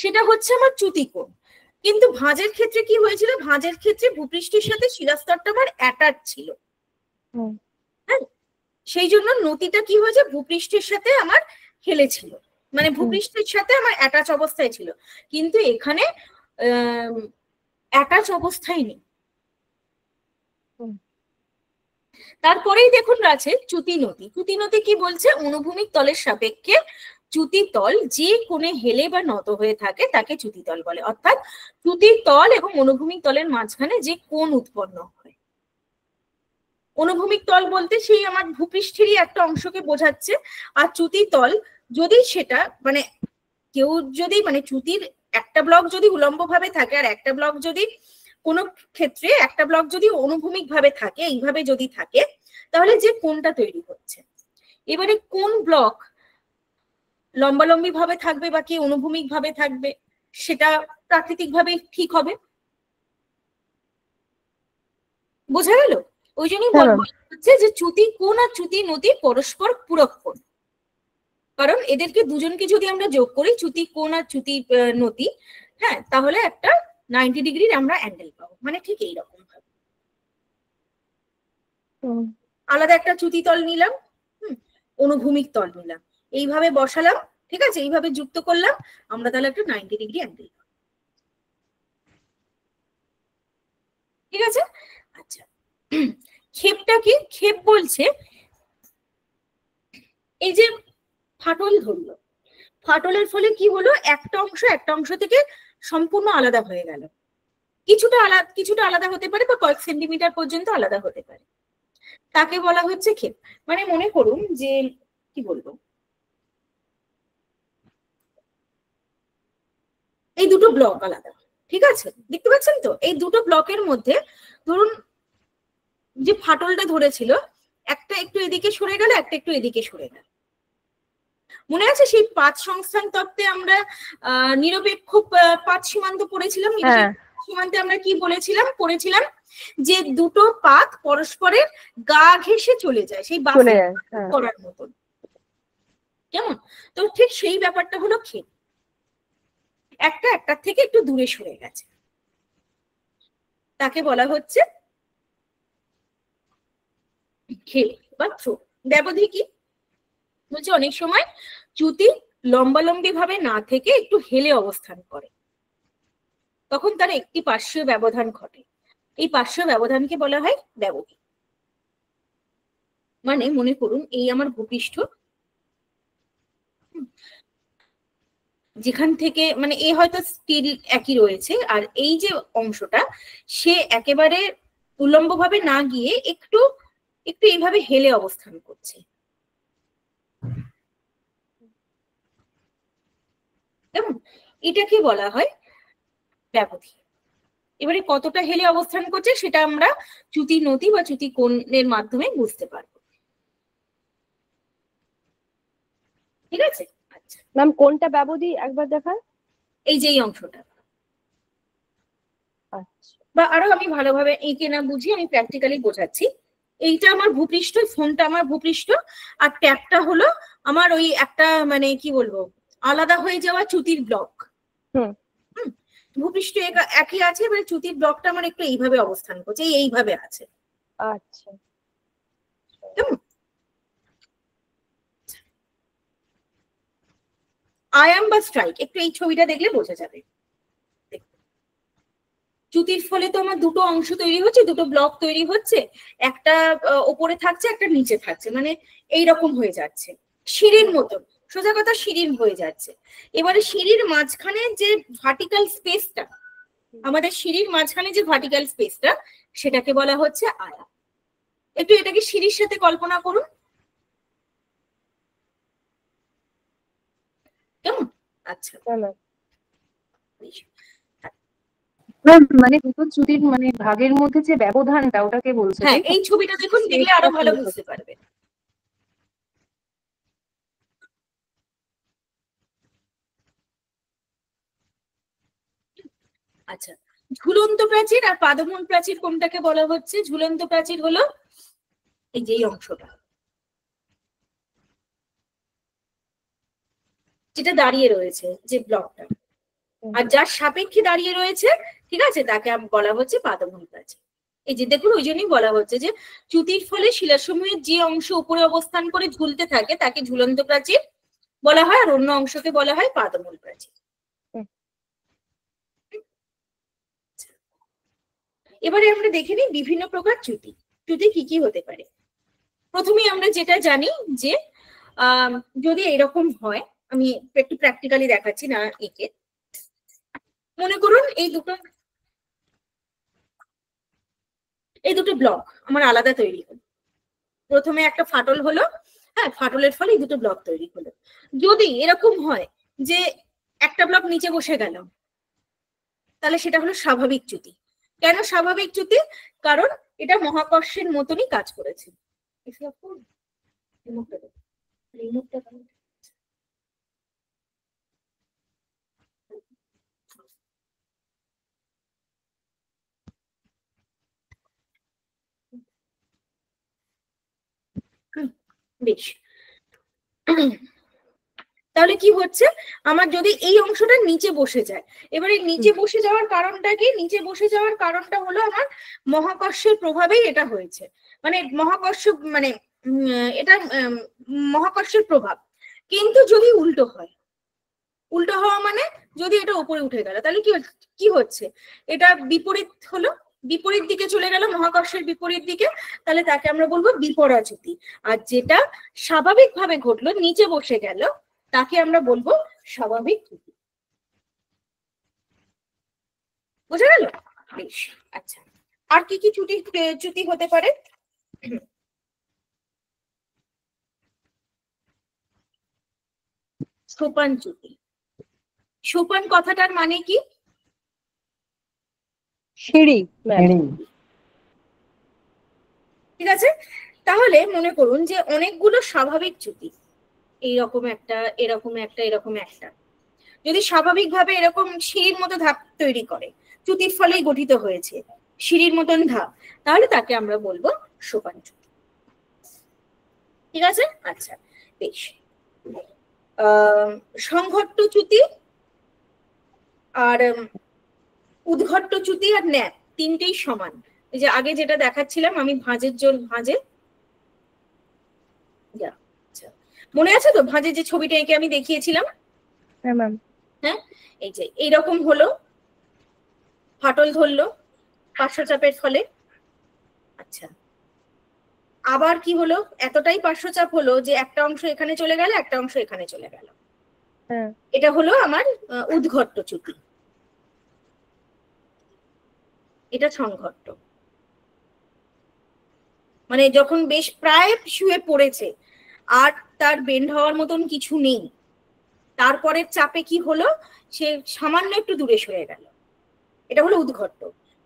সেটা হচ্ছে আমার চ্যুতি কোণ। কিন্তু ভাঁজের ক্ষেত্রে কি হয়েছিল, ভাঁজের ক্ষেত্রে ভূপৃষ্ঠের সাথে শিলাস্তরটা আমার অ্যাটাচ ছিল, হ্যাঁ, সেই জন্য নতিটা কি হয়েছে ভূপৃষ্ঠের সাথে আমার হেলেছিল, মানে ভূপৃষ্ঠের সাথে আমার অ্যাটাচ অবস্থায় ছিল। কিন্তু এখানে অ্যাটাচ অবস্থায় নেই। তারপরেই দেখুন আছে চ্যুতি নতি। চ্যুতি নতি কি বলছে, অনুভূমিক তলের সাপেক্ষে চ্যুতি তল যে কোণে হেলে বা নত হয়ে থাকে তাকে চ্যুতি তল বলে। অর্থাৎ চ্যুতির তল এবং অনুভূমিক তলের মাঝখানে যে কোণ উৎপন্ন হয়, অনুভূমিক তল বলতে সেই আমার ভূপৃষ্ঠেরই একটা অংশকে বোঝাচ্ছে। আর চ্যুতি তল যদি সেটা মানে কেউ যদি মানে চ্যুতির একটা ব্লক যদি উলম্ব ভাবে থাকে আর একটা ব্লক যদি কোনো ক্ষেত্রে একটা ব্লক যদি অনুভূমিক ভাবে থাকে, এইভাবে যদি থাকে, তাহলে যে কোণটা তৈরি হচ্ছে, এবারে কোন ব্লক লম্বালম্বি ভাবে থাকবে বা কি অনুভূমিক ভাবে থাকবে সেটা প্রাকৃতিক ভাবে ঠিক হবে। বোঝা গেল? ওই জন্যই বলা হচ্ছে যে চ্যুতি কোণ আর চ্যুতি নতি পরস্পর পূরক কোণ, কারণ এদেরকে দুজনকে যদি আমরা যোগ করি চ্যুতি কোণ আর চ্যুতি নতি, হ্যাঁ, তাহলে একটা 90 ডিগ্রির আমরা অ্যাঙ্গেল পাবো, মানে ঠিক এইরকম ভাবে। আলাদা একটা চ্যুতি তল নিলাম, অনুভূমিক তল নিলাম, এইভাবে বসালাম, ঠিক আছে, এইভাবে যুক্ত করলাম, আমরা তাহলে একটা 90 ডিগ্রি অ্যাঙ্গেল পাবো। ঠিক আছে, আচ্ছা। ক্ষেপটা কি, ক্ষেপ বলছে এই যে ফাটল ধরলো, ফাটলের ফলে কি হলো, একটা অংশ থেকে সম্পূর্ণ আলাদা হয়ে গেল, কিছুটা আলাদা হতে পারে বা কয়েক সেন্টিমিটার পর্যন্ত আলাদা হতে পারে, তাকে বলা হচ্ছে ক্ষেপ। মানে মনে করুন যে কি বলবো, এই দুটো ব্লক আলাদা, ঠিক আছে, দেখতে পাচ্ছেন তো, এই দুটো ব্লকের মধ্যে ধরুন যে ফাটলটা ধরেছিল, একটা একটু এদিকে সরে গেল, একটা একটু এদিকে সরে গেল। মনে আছে সেই পাঁচ সংস্থান তত্ত্বে আমরা নিরপেক্ষ পাঁচ সীমান্ত পড়েছিলাম, সীমান্তে আমরা কি পড়েছিলাম যে দুটো পাত পরস্পরের গা ঘেঁষে চলে যায়, সেই বাফে করার মতন, কেমন? তো ঠিক সেই ব্যাপারটা হলো ক্ষেপ, একটার থেকে একটু দূরে সরে গেছে, তাকে বলা হচ্ছে ক্ষেপ বা থ্রো। ব্যবধি কি বলছে, অনেক সময় চ্যুতি লম্বালম্বি ভাবে না থেকে একটু হেলে অবস্থান করে, তখন তার একটি পার্শ্বীয় ব্যবধান ঘটে, এই পার্শ্বীয় ব্যবধানকে বলা হয় ব্যবধি। মানে মনে করুন এই আমার ভূপৃষ্ঠ, যেখান থেকে মানে এ হয়তো স্টিল একই রয়েছে, আর এই যে অংশটা সে একেবারে উল্লম্ব ভাবে না গিয়ে একটু এইভাবে হেলে অবস্থান করছে, কেমন? এটাকে বলা হয় ব্যবধি। এবারে কতটা হেলে অবস্থান করছে সেটা আমরা চ্যুতি নতি বা চ্যুতি কোণের মাধ্যমে বুঝতে পারবো। ঠিক আছে, আচ্ছা ম্যাম কোনটা ব্যবধি একবার দেখান? এই যে এই অংশটা, আচ্ছা বা আরো আমি ভালোভাবে এঁকে না বুঝিয়ে আমি প্র্যাকটিক্যালি বোঝাচ্ছি। এইটা আমার ভূপৃষ্ঠ, ফোনটা আমার ভূপৃষ্ঠ, আর ট্যাপটা হলো আমার ওই একটা মানে কি বলবো আলাদা হয়ে যাওয়া চ্যুতির ব্লক। হুম ভূপৃষ্ঠ একই আছে, এবারে চ্যুতির ব্লকটা আমার একটু এইভাবে অবস্থান করছে, এইভাবে আছে। আচ্ছা আয়াম বা স্ট্রাইক একটু এই ছবিটা দেখলে বোঝা যাবে। চ্যুতির ফলে তো আমার দুটো অংশ তৈরি হচ্ছে, দুটো ব্লক তৈরি হচ্ছে, একটা ওপরে থাকছে একটা নিচে থাকছে, মানে এইরকম হয়ে যাচ্ছে সিঁড়ির মতন, সোজা কথা সিঁড়ির হয়ে যাচ্ছে। এবারে সিঁড়ির মাঝখানে যে ভার্টিক্যাল স্পেসটা, আমাদের সিঁড়ির মাঝখানে যে ভার্টিক্যাল স্পেসটা, সেটাকে বলা হচ্ছে আয়াম। একটু এটাকে সিঁড়ির সাথে কল্পনা করুন, কেমন? আচ্ছা মানে দুটো চ্যুতির মানে ভাগের মধ্যে যে ব্যবধানটা ওটাকে বলছে, হ্যাঁ তাই তো? এই ছবিটা দেখুন, দেখলে আরো ভালো বুঝতে পারবে। আচ্ছা, ঝুলন্ত প্রাচীর আর পাদমূল প্রাচীর কোনটাকে বলা হচ্ছে? ঝুলন্ত প্রাচীর হলো এই যে এই অংশটা, যেটা দাঁড়িয়ে রয়েছে, যে ব্লকটা, আর যার সাপেক্ষে দাঁড়িয়ে রয়েছে, ঠিক আছে, তাকে বলা হচ্ছে পাদমূল প্রাচীর। এই যে দেখুন, ওই জন্যই বলা হচ্ছে যে চ্যুতির ফলে শিলাসমূহের যে অংশ উপরে অবস্থান করে ঝুলতে থাকে তাকে ঝুলন্ত প্রাচীর বলা হয়, আর অন্য অংশকে বলা হয় পাদমূল প্রাচীর। এবারে আমরা দেখে নিই বিভিন্ন প্রকার চ্যুতি। চ্যুতি কি কি হতে পারে। প্রথমেই আমরা যেটা জানি যে যদি এরকম হয়, আমি একটু প্র্যাকটিক্যালি দেখাচ্ছি না একে। মনে করুন এই দুটো ব্লক আমার আলাদা তৈরি হলো, প্রথমে একটা ফাটল হলো, হ্যাঁ ফাটলের ফলে এই দুটো ব্লক তৈরি হলো। যদি এরকম হয় যে একটা ব্লক নিচে বসে গেল, তাহলে সেটা হলো স্বাভাবিক চ্যুতি। কেন স্বাভাবিক চ্যুতি? কারণ এটা মহাকর্ষের মতনই কাজ করেছে। বেশ, তাহলে কি হচ্ছে, আমার যদি এই অংশটা নিচে বসে যায়, এবারে নিচে বসে যাওয়ার কারণটা কি? নিচে বসে যাওয়ার কারণটা হলো আমার মহাকর্ষের প্রভাবেই এটা হয়েছে, মানে মহাকর্ষ মানে এটা মহাকর্ষের প্রভাব। কিন্তু যদি উল্টো হয়, উল্টো হওয়া মানে যদি এটা উপরে উঠে গেল, তাহলে কি হচ্ছে, এটা বিপরীত হলো, বিপরীত দিকে চলে গেল, মহাকর্ষের বিপরীত দিকে, তাহলে তাকে আমরা বলবো বিপরাচ্যুতি। আর যেটা স্বাভাবিকভাবে ঘটলো, নিচে বসে গেল, তাকে আমরা বলবো স্বাভাবিক চ্যুতি। বোঝা গেল? বেশ, আচ্ছা আর কি কি চ্যুতি হতে পারে? সোপান চ্যুতি। সোপান কথাটার মানে কি? সিঁড়ি। ঠিক আছে, তাহলে মনে করুন যে অনেকগুলো স্বাভাবিক চ্যুতি, এইরকম একটা, এরকম একটা, এরকম একটা, যদি স্বাভাবিকভাবে এরকম সিঁড়ির মতো ধাপ তৈরি করে, চ্যুতির ফলেই গঠিত হয়েছে সিঁড়ির মতন ধাপ, তাহলে তাকে আমরা বলবো সোপান চ্যুতি। ঠিক আছে, আচ্ছা বেশ। সংঘট্ট চ্যুতি আর উদ্ঘট্ট চ্যুতি আর ন্যাপ তিনটেই সমান। এই যে আগে যেটা দেখাচ্ছিলাম আমি ভাঁজের জন্য, ভাঁজে মনে আছে তো, ভাঁজের যে ছবিটা এঁকে আমি দেখিয়েছিলাম, হ্যাঁ এই যে এইরকম হলো, ফাটল ধরলো পার্শ্বচাপের ফলে। আচ্ছা, আবার কি হলো, এতটাই পার্শ্বচাপ হলো যে একটা অংশ এখানে চলে গেল, একটা অংশ এখানে চলে গেল, এটা হলো আমার উদ্ঘট্ট চ্যুতি। এটা সংঘট্ট, মানে যখন বেশ প্রায় শুয়ে পড়েছে আর তার বেন্ড হওয়ার মতন কিছু নেই, তারপরের চাপে কি হলো, সে সামান্য একটু দূরে সরে গেল, এটা হলো উদ্ঘট্ট।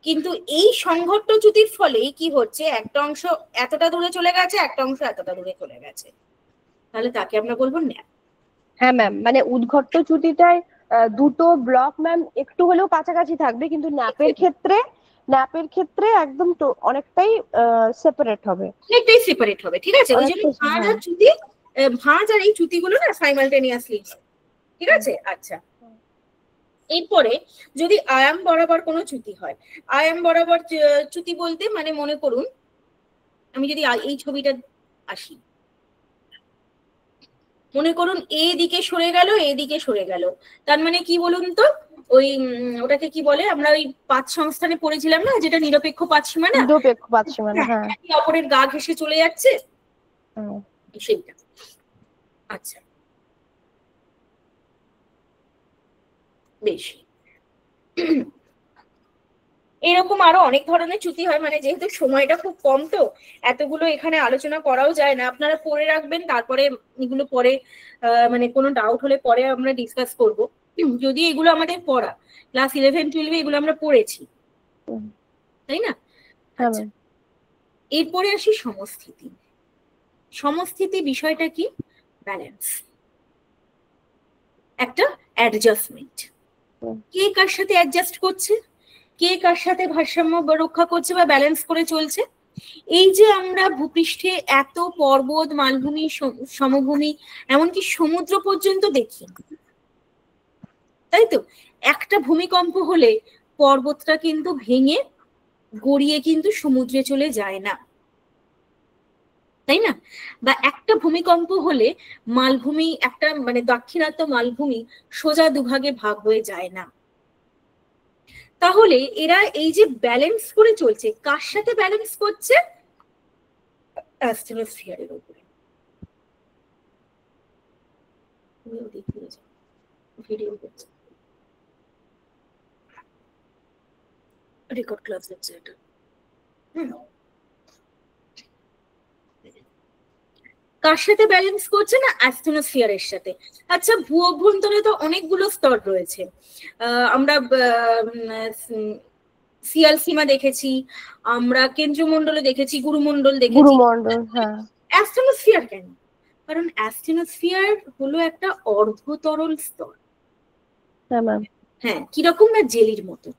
কিন্তু এই সংঘট্ট চ্যুতির ফলে কি হচ্ছে, একটা অংশ এতটা দূরে চলে গেছে, একটা অংশ এতটা দূরে চলে গেছে, তাহলে তাকে আমরা বলবো ন্যাপ। হ্যাঁ ম্যাম, মানে উদ্ঘট্ট চ্যুতিটায় দুটো ব্লক ম্যাম একটু হলেও কাছাকাছি থাকবে, কিন্তু ন্যাপের ক্ষেত্রে একদম তো অনেকটাই সেপারেট হবে, অনেকটাই সেপারেট হবে। ঠিক আছে, ওই জন্য অনেকটাই, ভাঁজ হ্যাঁ। আর চ্যুতি, ভাঁজ আর এই চ্যুতিগুলো না সাইমালটেনিয়াসলি, ঠিক আছে। আচ্ছা, এরপরে যদি আয়াম বরাবর কোনো চ্যুতি হয়, আয়াম বরাবর চ্যুতি বলতে মানে মনে করুন আমি যদি এই ছবিটা আসি, মনে করুন এ দিকে সরে গেল, এ দিকে সরে গেল, তার মানে কি বলুন তো, ওই ওটাকে কি বলে, আমরা ওই পাঁচ সংস্থানে পড়েছিলাম না, যেটা নিরপেক্ষ পাতসীমানা, নিরপেক্ষ পাতসীমানা, হ্যাঁ, একে অপরের গা ঘেঁষে চলে যাচ্ছে, সেইটা। আচ্ছা, বেশ, এরকম আরো অনেক ধরনের চ্যুতি হয়, মানে যেহেতু সময়টা খুব কম তো এতগুলো এখানে আলোচনা করাও যায় না, আপনারা পড়ে রাখবেন, তারপরে এগুলো পরে মানে কোনো ডাউট হলে পরে আমরা ডিসকাস করব। যদি এগুলো আমাদের পড়া ক্লাস 11-12 এগুলো আমরা পড়েছি, তাই না? আচ্ছা, এরপরে আসি সমস্থিতি। সমস্থিতি বিষয়টা কি? ব্যালেন্স, একটা অ্যাডজাস্টমেন্ট, কে কার সাথে অ্যাডজাস্ট করছে, কে কার সাথে ভারসাম্য রক্ষা করছে বা ব্যালেন্স করে চলছে। এই যে আমরা ভূপৃষ্ঠে এত পর্বত, মালভূমি, সমভূমি, এমনকি সমুদ্র পর্যন্ত দেখি, তাই তো, একটা ভূমিকম্প হলে পর্বতটা কিন্তু ভেঙে গড়িয়ে কিন্তু সমুদ্রে চলে যায় না, তাই না? বা একটা ভূমিকম্প হলে মালভূমি, একটা মানে দাক্ষিণাত্য মালভূমি সোজা দুভাগে ভাগ হয়ে যায় না। তাহলে এরা এই যে ব্যালেন্স করে চলছে, কার সাথে ব্যালেন্স করছে? অ্যাস্টেনোস্ফিয়ারের উপরে। ভিডিও করছে, রেকর্ড ক্লাস হচ্ছে এটা। কার সাথে ব্যালেন্স করছে না? অ্যাস্টেনোস্ফিয়ারের সাথে। আচ্ছা, ভূ অভ্যন্তরে তো অনেকগুলো স্তর রয়েছে, আমরা সিয়াল সীমা দেখেছি, আমরা কেন্দ্রমণ্ডলে দেখেছি, গুরুমণ্ডল দেখেছি, গুরুমণ্ডল, হ্যাঁ। অ্যাস্টেনোস্ফিয়ার কেন? কারণ অ্যাস্টেনোস্ফিয়ার হলো একটা অর্ধতরল স্তর। হ্যাঁ ম্যাম। হ্যাঁ, কিরকম না, জেলির মতো।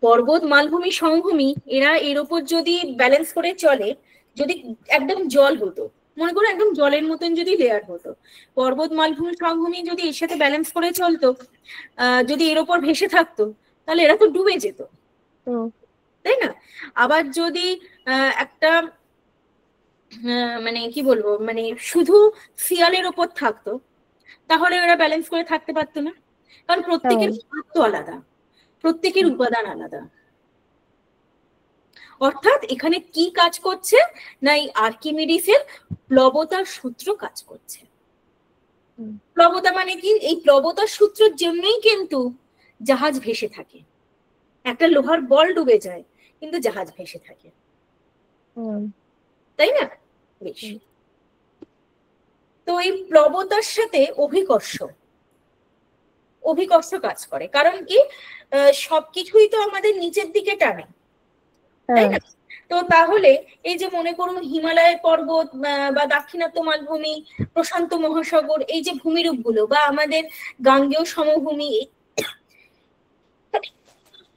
পর্বত, মালভূমি, সমভূমি এরা এর উপর যদি ব্যালেন্স করে চলে, যদি একদম জল হতো, মনে করো একদম জলের মতন যদি লেয়ার হতো, পর্বত, মালভূমি, সমভূমি যদি এর সাথে ব্যালেন্স করে চলতো, যদি এর উপর ভেসে থাকতো, তাহলে এরা তো ডুবে যেত, তাই না? আবার যদি একটা মানে কি বলবো, মানে শুধু শিয়ালের ওপর থাকতো, তাহলে এরা ব্যালেন্স করে থাকতে পারতো না, কারণ প্রত্যেকের তো আলাদা, প্রত্যেকের উপাদান আলাদা। অর্থাৎ এখানে কি কাজ করছে না, এই আর্কিমিডিসের প্লবতার সূত্র কাজ করছে। প্লবতা মানে কি? এই প্লবতার সূত্রের জন্যই কিন্তু জাহাজ ভেসে থাকে, একটা লোহার বল ডুবে যায় কিন্তু জাহাজ ভেসে থাকে, তাই না? বেশ, তো এই প্লবতার সাথে অভিকর্ষ কাজ করে, কারণ কি সবকিছুই তো আমাদের নিচের দিকে টানে, তাই না? তো তাহলে এই যে মনে করুন হিমালয় পর্বত বা দাক্ষিণাত্য মালভূমি, প্রশান্ত মহাসাগর, এই যে ভূমিরূপ গুলো, বা আমাদের গাঙ্গেয় সমভূমি,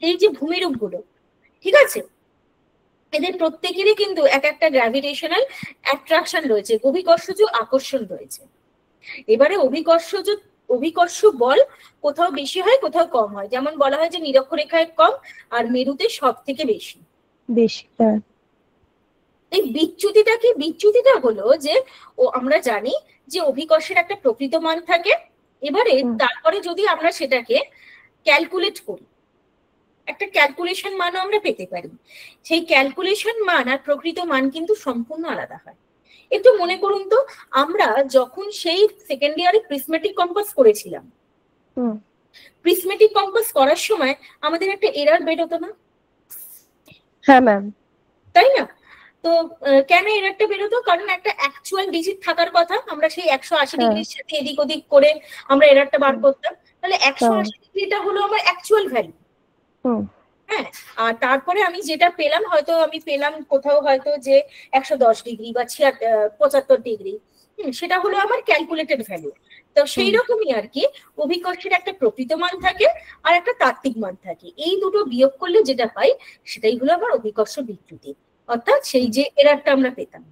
এই যে ভূমিরূপ গুলো, ঠিক আছে, এদের প্রত্যেকেরই কিন্তু এক একটা গ্র্যাভিটেশনাল অ্যাট্রাকশন রয়েছে, অভিকর্ষজ আকর্ষণ রয়েছে। এবারে অভিকর্ষ বল কোথাও বেশি হয়, কোথাও কম হয়, যেমন বলা হয় যে নিরক্ষরেখায় কম আর মেরুতে সব থেকে বেশি। এই বিচ্যুতিটা কি? বিচ্যুতিটা হলো যে আমরা জানি যে অভিকর্ষের একটা প্রকৃত মান থাকে, এবারে তারপরে যদি আমরা সেটাকে ক্যালকুলেট করি, একটা ক্যালকুলেশন মানও আমরা পেতে পারি। সেই ক্যালকুলেশন মান আর প্রকৃত মান কিন্তু সম্পূর্ণ আলাদা হয়। একটু মনে করুন তো, আমরা যখন সেই সেকেন্ড ইয়ারে প্রিজমেটিক কম্পাস করেছিলাম, প্রিজমেটিক কম্পাস করার সময় আমাদের একটা এরার বেরোতো না? হ্যাঁ ম্যাম। তাই না? তো কেন এরারটা বেরোতো? কারণ একটা অ্যাকচুয়াল ডিজিট থাকার কথা, আমরা সেই 180 ডিগ্রির সাথে এদিক ওদিক করে আমরা এরারটা বার করতাম, তাহলে 180 ডিগ্রিটা হলো আমার অ্যাকচুয়াল ভ্যালু, হুম। হ্যাঁ, আর তারপরে আমি যেটা পেলাম, হয়তো আমি পেলাম কোথাও হয়তো যে 110 ডিগ্রি বা 75 ডিগ্রি, সেটা হলো আমার ক্যালকুলেটেড ভ্যালু। তো সেই রকমই আর কি অভিকর্ষের একটা প্রকৃত মান থাকে আর একটা তাত্ত্বিক মান থাকে, এই দুটো বিয়োগ করলে যেটা পাই সেটাই হলো আমার অভিকর্ষ বিচ্যুতি, অর্থাৎ সেই যে এরারটা আমরা পেতাম।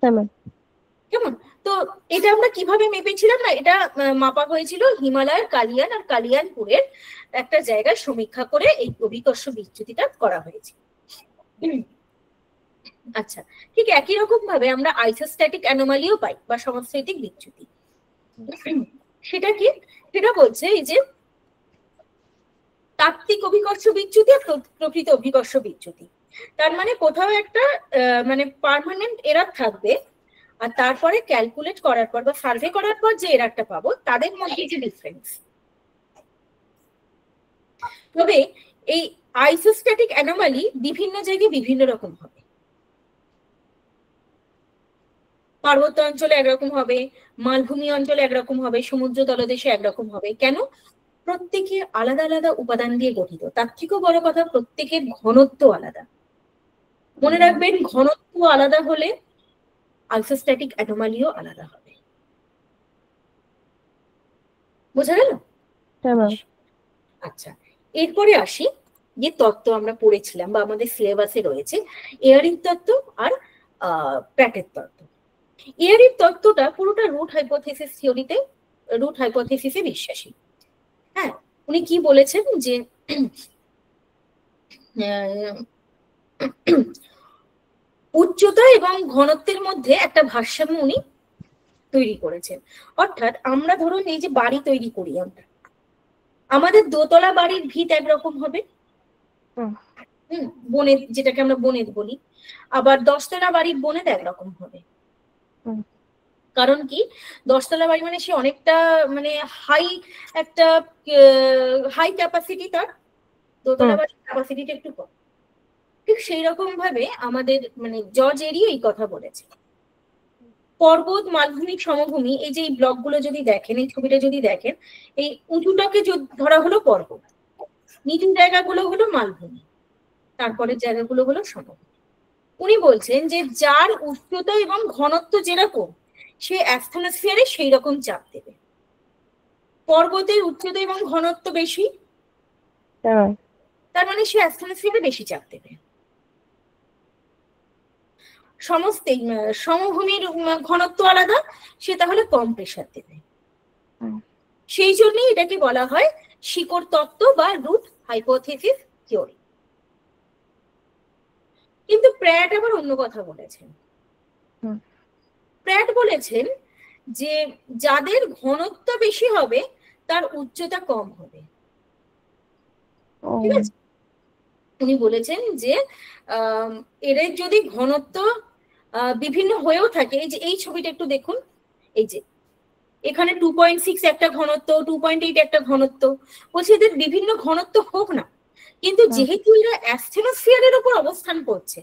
কেমন? তো এটা আমরা কিভাবে মেপেছিলাম না, এটা মাপা হয়েছিল হিমালয়ের কালিয়ান আর কালিয়ানপুরের একটা জায়গায় সমীক্ষা করে এই অভিকর্ষ বিচ্যুতিটা করা হয়েছে। আচ্ছা, ঠিক একই রকম ভাবে আমরা আইসোস্ট্যাটিক অ্যানোমালিও পাই বা সমস্থিতিক বিচ্যুতি। সেটা কি? সেটা বলছে এই যে তাত্ত্বিক অভিকর্ষ বিচ্যুতি আর প্রকৃত অভিকর্ষ বিচ্যুতি। তার মানে কোথাও একটা মানে পার্মানেন্ট এরার থাকবে, আর তারপরে ক্যালকুলেট করার পর বা সার্ভে করার পর যে এরারটা পাবো তাদের মধ্যে যে ডিফারেন্স। তবে এই আইসোস্ট্যাটিক অ্যানোমালি বিভিন্ন জায়গায় বিভিন্ন রকম হবে। পার্বত্য অঞ্চলে একরকম হবে, মালভূমি অঞ্চলে একরকম হবে, সমুদ্র তলদেশে একরকম হবে। কেন? প্রত্যেকে আলাদা আলাদা উপাদান দিয়ে গঠিত, তার থেকেও বড় কথা প্রত্যেকের ঘনত্ব আলাদা। মনে রাখবেন, ঘনত্ব আলাদা হলে আইসোস্ট্যাটিক অ্যানোমালিও আলাদা হবে। বোঝা গেল? আচ্ছা, এরপরে আসি যে তত্ত্ব আমরা পড়েছিলাম বা আমাদের সিলেবাসে রয়েছে, এয়ারির তত্ত্ব আর প্র্যাটের তত্ত্ব। এয়ারির তত্ত্বটা পুরোটা রুট হাইপোথেসিস থিওরিতে, রুট হাইপোথেসিসে বিশ্বাসী। হ্যাঁ, উনি কি বলেছেন যে উচ্চতা এবং ঘনত্বের মধ্যে একটা ভারসাম্য উনি তৈরি করেছেন। অর্থাৎ আমরা ধরুন এই যে বাড়ি তৈরি করি আমরা, আমাদের দোতলা বাড়ির ভিত একরকম হবে, বনেদ, যেটাকে আমরা বনেদ বলি, আবার 10তলা বাড়ির বনেদ একরকম হবে। কারণ কি, 10তলা বাড়ি মানে সে অনেকটা মানে হাই, একটা হাই ক্যাপাসিটি, তার দোতলা বাড়ির ক্যাপাসিটিটা একটু কম। ঠিক সেই রকম ভাবে আমাদের মানে জর্জ এরিও এই কথা বলেছে। পর্বত, মালভূমি, সমভূমি, এই যে এই ব্লকগুলো যদি দেখেন, এই ছবিটা যদি দেখেন, এই উঁচুটাকে ধরা হলো পর্বত, নিচু জায়গাগুলো হলো মালভূমি, তারপরের জায়গাগুলো হলো সমভূমি। উনি বলছেন যে যার উচ্চতা এবং ঘনত্ব যেরকম, সে অ্যাস্থনোস্ফিয়ারে সেই রকম চাপ দেবে। পর্বতের উচ্চতা এবং ঘনত্ব বেশি, তার মানে সে অ্যাস্থনোস্ফিয়ারে বেশি চাপ দেবে। সমস্ত সমভূমির ঘনত্ব আলাদা, সে তাহলে কম প্রেসার দেবে। সেই জন্যই এটাকে বলা হয় শিকড় তত্ত্ব বা রুট হাইপোথেসিস থিওরি। কিন্তু প্র্যাট আবার অন্য কথা বলেছেন। প্র্যাট বলেছেন যে যাদের ঘনত্ব বেশি হবে তার উচ্চতা কম হবে। ঠিক আছে, উনি বলেছেন যে এদের যদি ঘনত্ব বিভিন্ন হয়েও থাকে, এই যে এই ছবিটা একটু দেখুন, এই যে এখানে 2.6 একটা ঘনত্ব, 2.8 একটা ঘনত্ব, বলছে এদের বিভিন্ন ঘনত্ব হোক না, কিন্তু যেহেতু এরা অ্যাস্থেনোস্ফিয়ারের উপর অবস্থান করছে,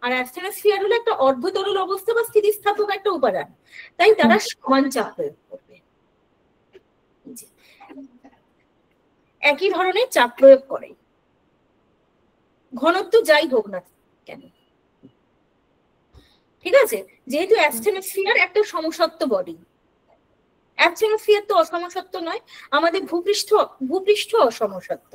আর অ্যাস্থেনোস্ফিয়ার হলো একটা অর্ধতরল অবস্থা বা স্থিতিস্থাপক একটা উপাদান, তাই তারা সমান চাপ প্রয়োগ করবে, একই ধরনের চাপ প্রয়োগ করে, ঘনত্ব যাই হোক না কেন। ঠিক আছে, যেহেতু অ্যাস্থেনোস্ফিয়ার একটা সমসত্ব বডি, অ্যাস্থেনোস্ফিয়ার তো অসমসত্ব নয়, আমাদের ভূপৃষ্ঠ অসমসত্ব,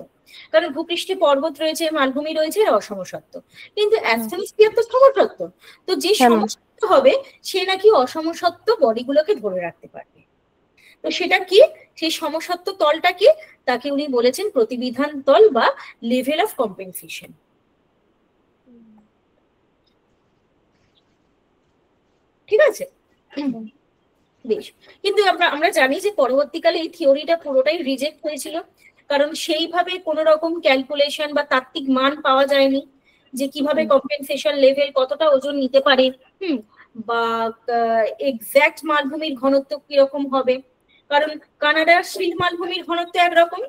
কারণ ভূপৃষ্ঠে পর্বত রয়েছে, মালভূমি রয়েছে, অসমসত্ব। কিন্তু অ্যাস্থেনোস্ফিয়ার তো সমসত্ব, তো যে সমসত্ব হবে সে নাকি অসমসত্ব বডিগুলোকে ধরে রাখতে পারবে। তো সেটা কি, সেই সমসত্ব তলটা কি, তাকে উনি বলেছেন প্রতিবিধান তল বা লেভেল অফ কম্পেনসেশন। ঠিক আছে, বেশ। কিন্তু আমরা জানি যে পরবর্তীকালে এই থিওরিটা পুরোটাই রিজেক্ট হয়েছিল, কারণ সেইভাবে কোনো রকম ক্যালকুলেশন বা তাত্ত্বিক মান পাওয়া যায়নি যে কিভাবে কম্পেনসেশন লেভেল কতটা ওজন নিতে পারে, বা এক্স্যাক্ট মালভূমির ঘনত্ব কিরকম হবে। কারণ কানাডার শীল মালভূমির ঘনত্ব একরকম,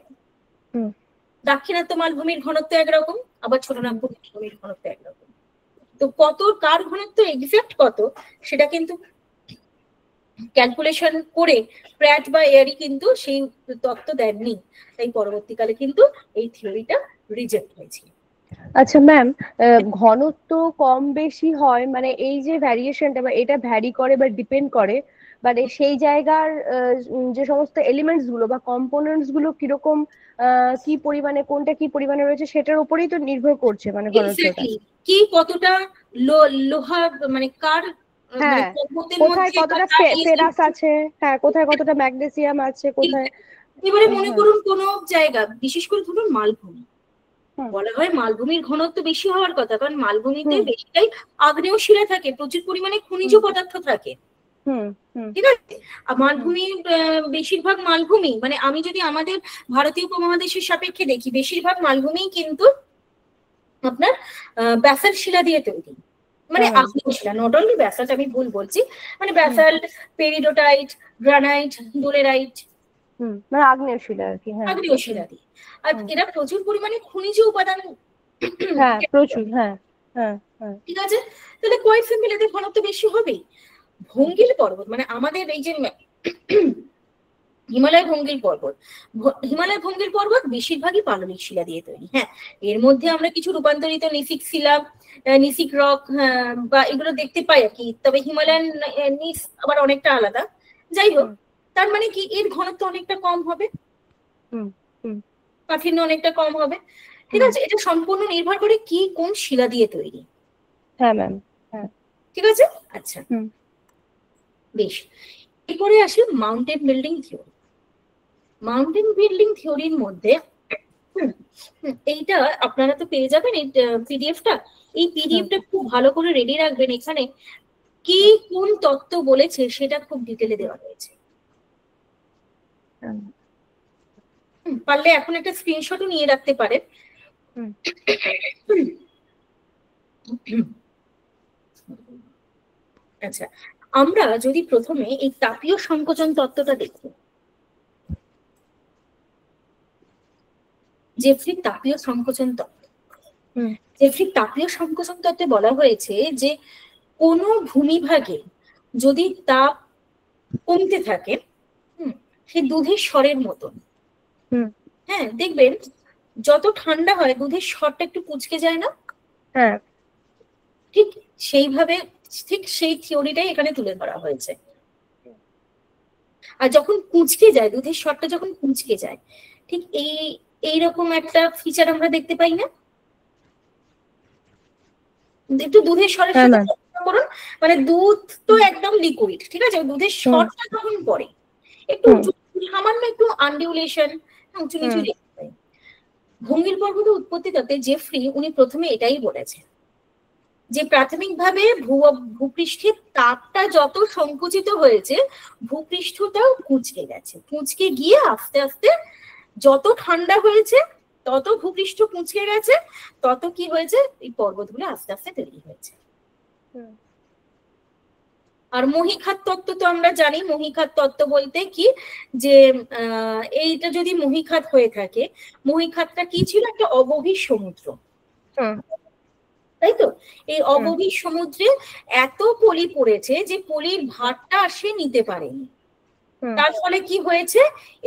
দাক্ষিণাত্য মালভূমির ঘনত্ব একরকম, আবার ছোটনাগপুর মালভূমির ঘনত্ব একরকম। তো কত কার ঘনত্ব এক্স্যাক্ট কত সেটা কিন্তু ক্যালকুলেশন করে প্র্যাট বা এয়ারি কিন্তু সেই তত্ত্ব দেননি, তাই পরবর্তীকালে কিন্তু এই থিওরিটা রিজেক্ট হয়েছিল। আচ্ছা ম্যাম, ঘনত্ব কম বেশি হয় মানে এই যে ভ্যারিয়েশনটা বা এটা ভ্যারি করে বা ডিপেন্ড করে মানে সেই জায়গার যে সমস্ত এলিমেন্টস গুলো বা কম্পোনেন্টস গুলো কিরকম কি পরিমাণে কোনটা কি পরিমাণে রয়েছে সেটার উপরেই তো নির্ভর করছে মানে ঘনত্বটা। এক্স্যাক্টলি, কি কতটা লোহা মানে কার মানে হ্যাঁ, পর্বতের কোথায় মধ্যে বা কতটা কার ফেরাস আছে, হ্যাঁ কোথায় কতটা ম্যাগনেসিয়াম আছে, কোথায়। এবারে মনে হ্যাঁ। করুন কোন জায়গা, বিশেষ করে ধরুন মালভূমি, হুম বলা হয় মালভূমির ঘনত্ব বেশি হওয়ার কথা, কারণ মালভূমিতে হুম বেশিটাই আগ্নেয় শিলা থাকে, প্রচুর পরিমাণে খনিজ হুম পদার্থ থাকে, হুম হুম ঠিক আছে। আর হুম মালভূমি বেশিরভাগ মালভূমি মানে আমি যদি আমাদের ভারতীয় উপমহাদেশের সাপেক্ষে দেখি, বেশিরভাগ মালভূমি কিন্তু আপনার ব্যাসাল্ট শিলা দিয়ে তৈরি, মানে হ্যাঁ ম্যাম। আগ্নেয় শিলা, নট অনলি ব্যাসাল্ট, আমি ভুল বলছি, মানে হুম ব্যাসাল্ট, পেরিডোটাইট, গ্রানাইট, ডোলেরাইট, মানে আগ্নেয় শিলা আর কি। হ্যাঁ। আগ্নেয় হুম শিলা দিয়ে। আর হুম এরা প্রচুর পরিমাণে খনিজ উপাদান হ্যাঁ প্রচুর। হ্যাঁ হ্যাঁ হ্যাঁ। ঠিক আছে, তাহলে কোয়েট সিম্পল এদের ঘনত্ব বেশি হবেই। ভঙ্গিল পর্বত মানে আমাদের এই যে হিমালয় ভঙ্গিল পর্বত, হিমালয় ভঙ্গিল পর্বত বেশিরভাগই পাললিক শিলা দিয়ে তৈরি। হ্যাঁ, এর মধ্যে আমরা কিছু রূপান্তরিত নিসিক শিলা, নিসিক রক বা এগুলো দেখতে পাই আর কি, তবে হিমালয়ান নিস আবার অনেকটা আলাদা। যাই হোক, হুম তার মানে কি এর ঘনত্ব অনেকটা কম হবে, হুম হুম কাঠিন্য অনেকটা কম হবে, ঠিক হুম আছে। এটা সম্পূর্ণ নির্ভর করে কি কোন শিলা দিয়ে তৈরি, হ্যাঁ ম্যাম। হ্যাঁ। ঠিক আছে। আচ্ছা, হুম বেশ, এরপরে আসি mountain building theory. Mountain building থিওরির মধ্যে এইটা আপনারা তো পেয়ে যাবেন এই পিডিএফটা, এই হুম পিডিএফটা খুব ভালো করে রেডি রাখবেন, এখানে কি কোন তত্ত্ব বলেছে সেটা খুব ডিটেলে দেওয়া রয়েছে। হুম পারলে এখন একটা স্ক্রিনশটও নিয়ে রাখতে পারেন। হুম আচ্ছা, আমরা যদি প্রথমে এই তাপীয় সংকোচন তত্ত্বটা দেখি, জেফ্রির তাপীয় সংকোচন তত্ত্ব। হুম জেফ্রির তাপীয় সংকোচন তত্ত্বে বলা হয়েছে যে কোনো ভূমিভাগে যদি তাপ কমতে থাকে, সে দুধের স্বরের মতন। হুম হ্যাঁ, দেখবেন যত ঠান্ডা হয় দুধের স্বরটা একটু কুঁচকে যায় না, হ্যাঁ ঠিক সেইভাবে, ঠিক সেই থিওরিটাই এখানে তুলে ধরা হয়েছে। আর যখন কুঁচকে যায় দুধের স্বরটা, যখন কুঁচকে যায়, ঠিক এইরকম একটা ফিচার আমরা দেখতে পাই না, একটু দুধের স্বরের হ্যাঁ সাথে ম্যাম। কল্পনা করুন, মানে দুধ তো একদম লিকুইড, ঠিক আছে, দুধের হুম স্বরটা যখন পড়ে একটু হুম উঁচু, সামান্য একটু আনডিউলেশন, উঁচু নিচু হুম দেখতে পাই। ভঙ্গিল পর্বতের উৎপত্তি তত্ত্বে জেফ্রি উনি প্রথমে এটাই বলেছেন যে প্রাথমিকভাবে ভূপৃষ্ঠের তাপটা যত সংকুচিত হয়েছে, ভূপৃষ্ঠটাও কুঁচকে গেছে, কুঁচকে গিয়ে আস্তে আস্তে যত ঠান্ডা হয়েছে তত ভূপৃষ্ঠ কুঁচকে গেছে, তত কি হয়েছে, এই পর্বতগুলো আস্তে আস্তে তৈরি হয়েছে। হুম আর মহীখাত তত্ত্ব তো আমরা জানি, মহীখাত তত্ত্ব বলতে কি যে এইটা যদি মহীখাত হয়ে থাকে, মহীখাতটা কি ছিল, একটা অগভীর সমুদ্র, হুম তাই তো। এই অগভীর সমুদ্রে এত পলি পড়েছে যে পলির ভারটা আর সে নিতে পারেনি, হুম তার ফলে কি হয়েছে,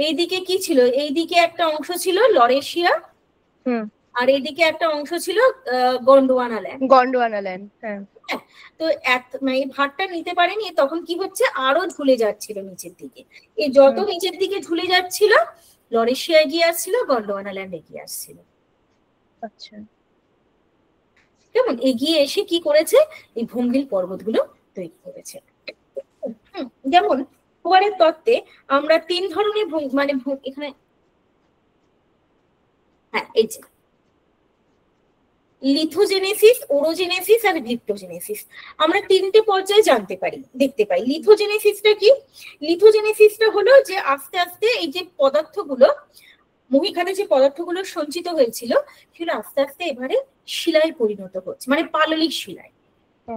এইদিকে কি ছিল, এইদিকে একটা অংশ ছিল লরেশিয়া, হুম আর এইদিকে একটা অংশ ছিল গন্ডোয়ানা ল্যান্ড। গন্ডোয়ানা ল্যান্ড। হ্যাঁ। তো মানে এই ভারটা নিতে পারেনি, তখন কি হচ্ছে, আরো ঝুলে যাচ্ছিল নিচের দিকে, এই যত নিচের দিকে ঝুলে যাচ্ছিল, লরেশিয়া এগিয়ে আসছিল, গন্ডোয়ানা ল্যান্ড এগিয়ে আসছিল। আচ্ছা। কেমন এগিয়ে এসে কি করেছে, এই ভঙ্গিল পর্বতগুলো তৈরি করেছে। যেমন কুয়ারের তত্ত্বে আমরা 3 ধরনের মানে এখানে, হ্যাঁ এই যে লিথোজেনেসিস, ওরোজেনেসিস আর ভিক্টোজেনেসিস, আমরা 3টে পর্যায়ে জানতে পারি, দেখতে পাই। লিথোজেনেসিসটা কি, লিথোজেনেসিসটা হলো যে আস্তে আস্তে এই যে পদার্থগুলো, মহীখাতে যে পদার্থগুলো সঞ্চিত হয়েছিল সেগুলো আস্তে আস্তে এবারে শিলায় পরিণত হচ্ছে, মানে পাললিক শিলায়,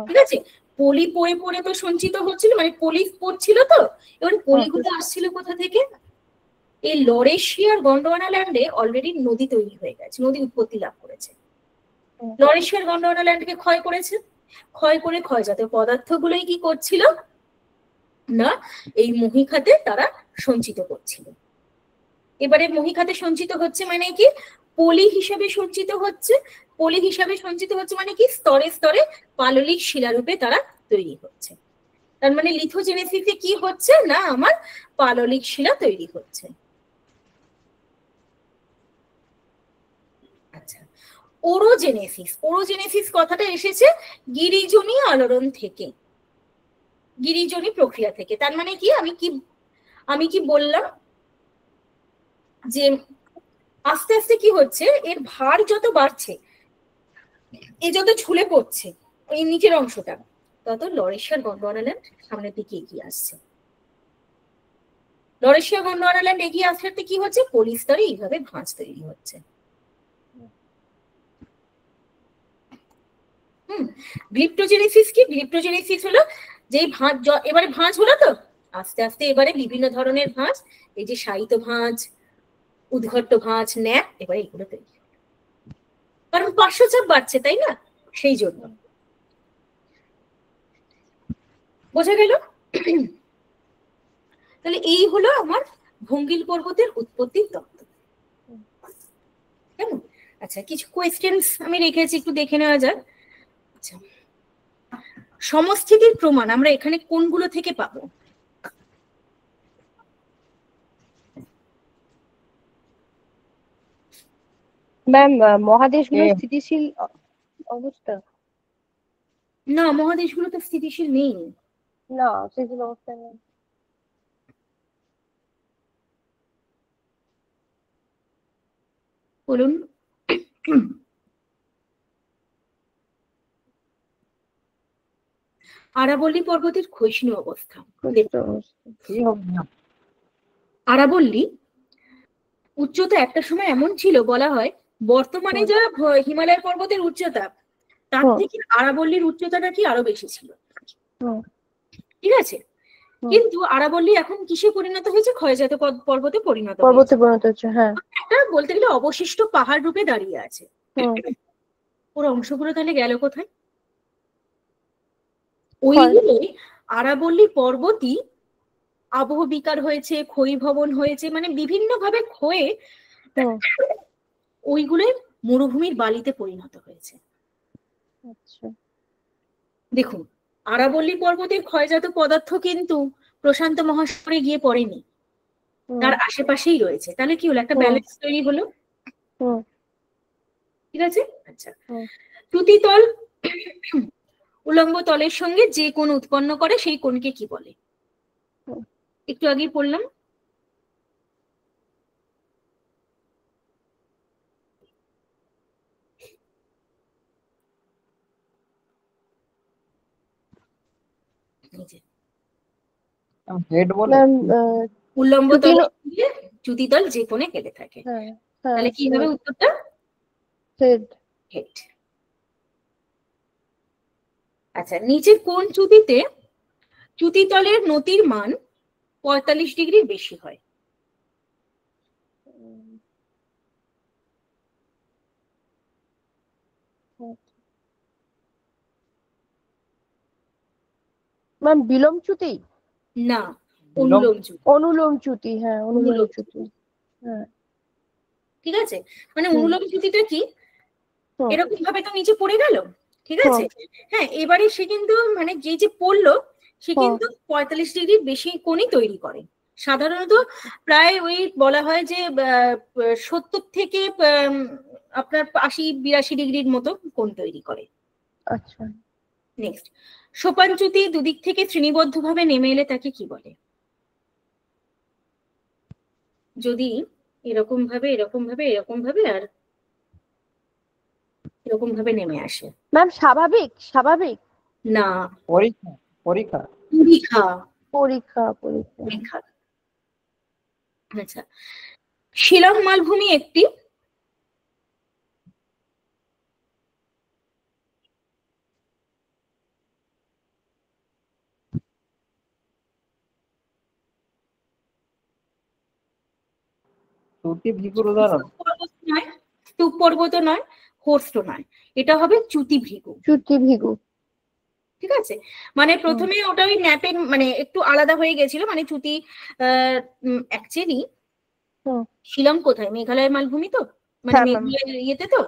ঠিক আছে। পলি পড়ে পড়ে তো সঞ্চিত হচ্ছিল, মানে পলি পড়ছিল, তো এবারে পলিগুলো আসছিল কোথা থেকে, এই লরেশিয়ার গন্ডোয়ানা ল্যান্ডে অলরেডি নদী তৈরি হয়ে গেছে, নদী উৎপত্তি লাভ করেছে, লরেশিয়ার গন্ডোয়ানা ল্যান্ডকে ক্ষয় করেছে, ক্ষয় করে ক্ষয়জাত পদার্থগুলোই কি করছিল, না এই মহীখাতে তারা সঞ্চিত করছিল। এবারে মহীখাতে সঞ্চিত হচ্ছে মানে কি, পলি হিসাবে সঞ্চিত হচ্ছে। পলি হিসাবে সঞ্চিত হচ্ছে মানে কি, স্তরে স্তরে পাললিক শিলারূপে তারা তৈরি হচ্ছে। তার মানে লিথোজেনেসিসে কি হচ্ছে না, আমার পাললিক শিলা তৈরি হচ্ছে। আচ্ছা, ওরোজেনেসিস, ওরোজেনেসিস কথাটা এসেছে গিরিজনী আলোড়ন থেকে, গিরিজনী প্রক্রিয়া থেকে। তার মানে কি, আমি কি বললাম যে আস্তে আস্তে কি হচ্ছে, এর ভার যত বাড়ছে, এ যত ঝুলে পড়ছে এই নিচের অংশটা, তত লরেশিয়া গন্ডোয়ানাল্যান্ড সামনের দিকে এগিয়ে আসছে। লরেশিয়া গন্ডোয়ানাল্যান্ড এগিয়ে আসতে কি হচ্ছে, পলিস্তরে এইভাবে ভাঁজ তৈরি হচ্ছে। গ্লিপ্টোজেনেসিস কি, গ্লিপ্টোজেনেসিস হলো যেই ভাঁজ, এবারে ভাঁজ হলো তো আস্তে আস্তে এবারে বিভিন্ন ধরনের ভাঁজ, এই যে শায়িত ভাঁজ, উদ্ঘট্ট ভাঁজ, ন্যাপ, এবারে এগুলো তৈরি, কারণ পার্শ্বচাপ বাড়ছে তাই না, সেই জন্য। বোঝা গেল? তাহলে এই হলো আমার ভঙ্গিল পর্বতের উৎপত্তির তত্ত্ব। কেমন? আচ্ছা, কিছু কোয়েশ্চেন্স আমি রেখেছি, একটু দেখে নেওয়া যাক। আচ্ছা, সমস্থিতির প্রমাণ আমরা এখানে কোনগুলো থেকে পাবো? ম্যাম মহাদেশগুলো স্থিতিশীল অবস্থা? না, মহাদেশগুলো তো স্থিতিশীল নেই। না, স্থিতিশীল অবস্থা নেই। বলুন। আরাবল্লী পর্বতের ক্ষয়িষ্ণু অবস্থা। আরাবল্লী উচ্চতা একটা সময় এমন ছিল, বলা হয় বর্তমানে যা হিমালয় পর্বতের উচ্চতা, তার থেকে আরাবল্লীর উচ্চতাটা কি আরো বেশি ছিল। ঠিক আছে, কিন্তু আরাবল্লী এখন কিসে পরিণত হয়েছে, ক্ষয়জাত পর্বতে পরিণত হয়েছে। হ্যাঁ, একটা বলতে গেলে অবশিষ্ট পাহাড় রূপে দাঁড়িয়ে আছে। ওর অংশগুলো তাহলে গেল কোথায়? ওইগুলো আরাবল্লী পর্বতই আবহ বিকার হয়েছে, ক্ষয়ীভবন হয়েছে, মানে বিভিন্ন ভাবে ক্ষয়ে ওইগুলোই মরুভূমির বালিতে পরিণত হয়েছে। দেখুন, আরাবল্লী পর্বতের ক্ষয়জাত পদার্থ কিন্তু প্রশান্ত মহাসাগরে গিয়ে পড়েনি, তার আশেপাশেই রয়েছে। তাহলে কি হলো, একটা ব্যালেন্স তৈরি হলো। ঠিক আছে। আচ্ছা, চ্যুতিতল উলম্ব তলের সঙ্গে যে কোণ উৎপন্ন করে সেই কোণকে কি বলে? একটু আগেই পড়লাম। উলম্ব তল চ্যুতিতল যে কোণে কেটে থাকে, তাহলে কি হবে উত্তরটা? হেড। আচ্ছা, নিচের কোন চ্যুতিতে চ্যুতিতলের নতির মান 45 ডিগ্রির বেশি হয়? ম্যাম বিলোম চ্যুতি? না, অনুলোম চ্যুতি। অনুলোম চ্যুতি, হ্যাঁ, অনুলোম চ্যুতি। হ্যাঁ, ঠিক আছে, মানে অনুলোম চ্যুতিটা কি, এরকম ভাবে তো নিচে পড়ে গেল। ঠিক আছে, হ্যাঁ, এবারে সে কিন্তু মানে যে পড়লো সে কিন্তু 45 ডিগ্রির বেশি কোণই তৈরি করে। সাধারণত প্রায় ওই বলা হয় যে 70 থেকে আপনার 80-82 ডিগ্রির মতো কোণ তৈরি করে। আচ্ছা, নেক্সট, সোপান চ্যুতি দুদিক থেকে শ্রেণীবদ্ধভাবে নেমে এলে তাকে কি বলে? যদি এরকম ভাবে এরকম ভাবে এরকম ভাবে আর এরকম ভাবে নেমে আসে। ম্যাম স্বাভাবিক? স্বাভাবিক না, পরীক্ষা পরীক্ষা পরীক্ষা পরীক্ষা পরীক্ষা। আচ্ছা, শিলং মালভূমি একটি স্তূপ পর্বত নয়, হোস্ট নয়, এটা হবে চ্যুতি ভৃগু। চ্যুতি ভৃগু। ঠিক আছে, মানে প্রথমে ওটা ওই ন্যাপের মানে একটু আলাদা হয়ে গেছিল, মানে চ্যুতি অ্যাকচুয়ালি শিলং কোথায়, মেঘালয় মালভূমি তো, মানে হ্যাঁ, ma'am। মেঘালয় ইয়েতে তো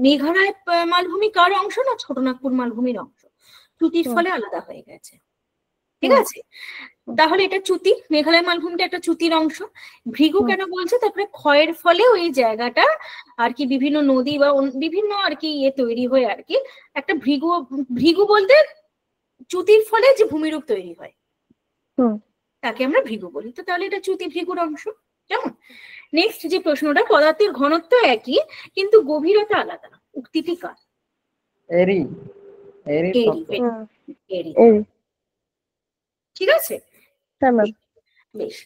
মেঘালয় মালভূমি কার অংশ না ছোটনাগপুর মালভূমির অংশ, চ্যুতির ফলে আলাদা হয়ে গেছে। ঠিক আছে, তাহলে এটা চ্যুতি, মেঘালয় মালভূমিটা একটা চ্যুতির অংশ। ভৃগু কেন বলছে, তারপরে ক্ষয়ের ফলে ওই জায়গাটা আর কি বিভিন্ন নদী বা বিভিন্ন আর কি ইয়ে তৈরি হয়ে আর কি একটা ভৃগু, ভৃগু বলতে চ্যুতির ফলে যে ভূমিরূপ তৈরি হয় তাকে আমরা ভৃগু বলি। তো তাহলে এটা চ্যুতি ভৃগুর অংশ। কেমন? নেক্সট যে প্রশ্নটা, পদার্থের ঘনত্ব একই কিন্তু গভীরতা আলাদা, উক্তিটি কার? এরি এরি এরি, তত্ত্ব। এরি। এই ঠিক আছে, হ্যাঁ ম্যাম। বেশ।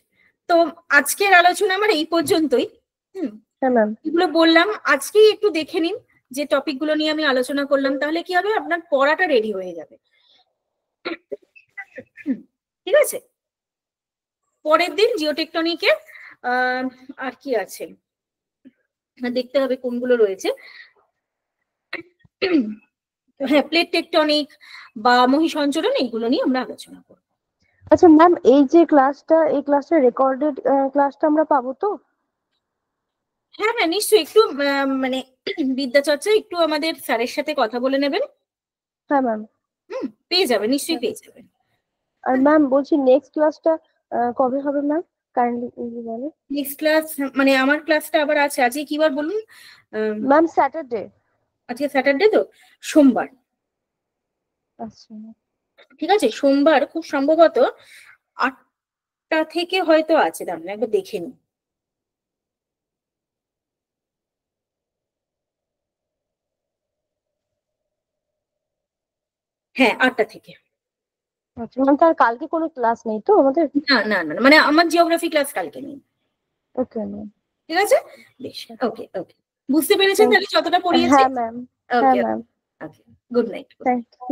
তো আজকের আলোচনা আমার এই পর্যন্তই। হ্যাঁ ম্যাম। এগুলো বললাম, আজকেই একটু দেখে নিন যে টপিক গুলো নিয়ে আমি আলোচনা করলাম, তাহলে কি হবে, আপনার পড়াটা রেডি হয়ে যাবে। ঠিক আছে, পরের দিন জিওটেকটনিকে আর কি আছে দেখতে হবে কোনগুলো রয়েছে। হ্যাঁ, প্লেট টেকটনিক বা মহিসঞ্চরণ, এইগুলো নিয়ে আমরা আলোচনা করব। আচ্ছা ম্যাম, এই যে ক্লাসটা, এই ক্লাসটা রেকর্ডেড ক্লাসটা আমরা পাবো তো? হ্যাঁ হ্যাঁ নিশ্চয়ই, একটু মানে বিদ্যাচর্চা একটু আমাদের স্যারের সাথে কথা বলে নেবেন। হ্যাঁ ম্যাম। পেয়ে যাবেন, নিশ্চয়ই পেয়ে যাবেন। আর ম্যাম বলছি নেক্সট ক্লাসটা কবে হবে ম্যাম, কাইন্ডলি বলেন। নেক্সট ক্লাস মানে আমার ক্লাসটা আবার আছে, আজকে কি বার বলুন? Ma'am Saturday. আজকে স্যাটারডে তো, সোমবার। আচ্ছা ঠিক আছে, সোমবার খুব সম্ভবত 8টা থেকে হয়তো আছে, দাঁড়ান একবার দেখে নিই। হ্যাঁ 8টা থেকে। আচ্ছা ম্যাম, তার কালকে কোনো ক্লাস নেই তো আমাদের? না না না, মানে আমার জিওগ্রাফি ক্লাস কালকে নেই। Okay ma'am. ঠিক আছে, বেশ, ওকে ওকে, বুঝতে পেরেছেন তাহলে যতটা পড়িয়েছি? হ্যাঁ ম্যাম। হ্যাঁ okay ma'am. Okay, good night.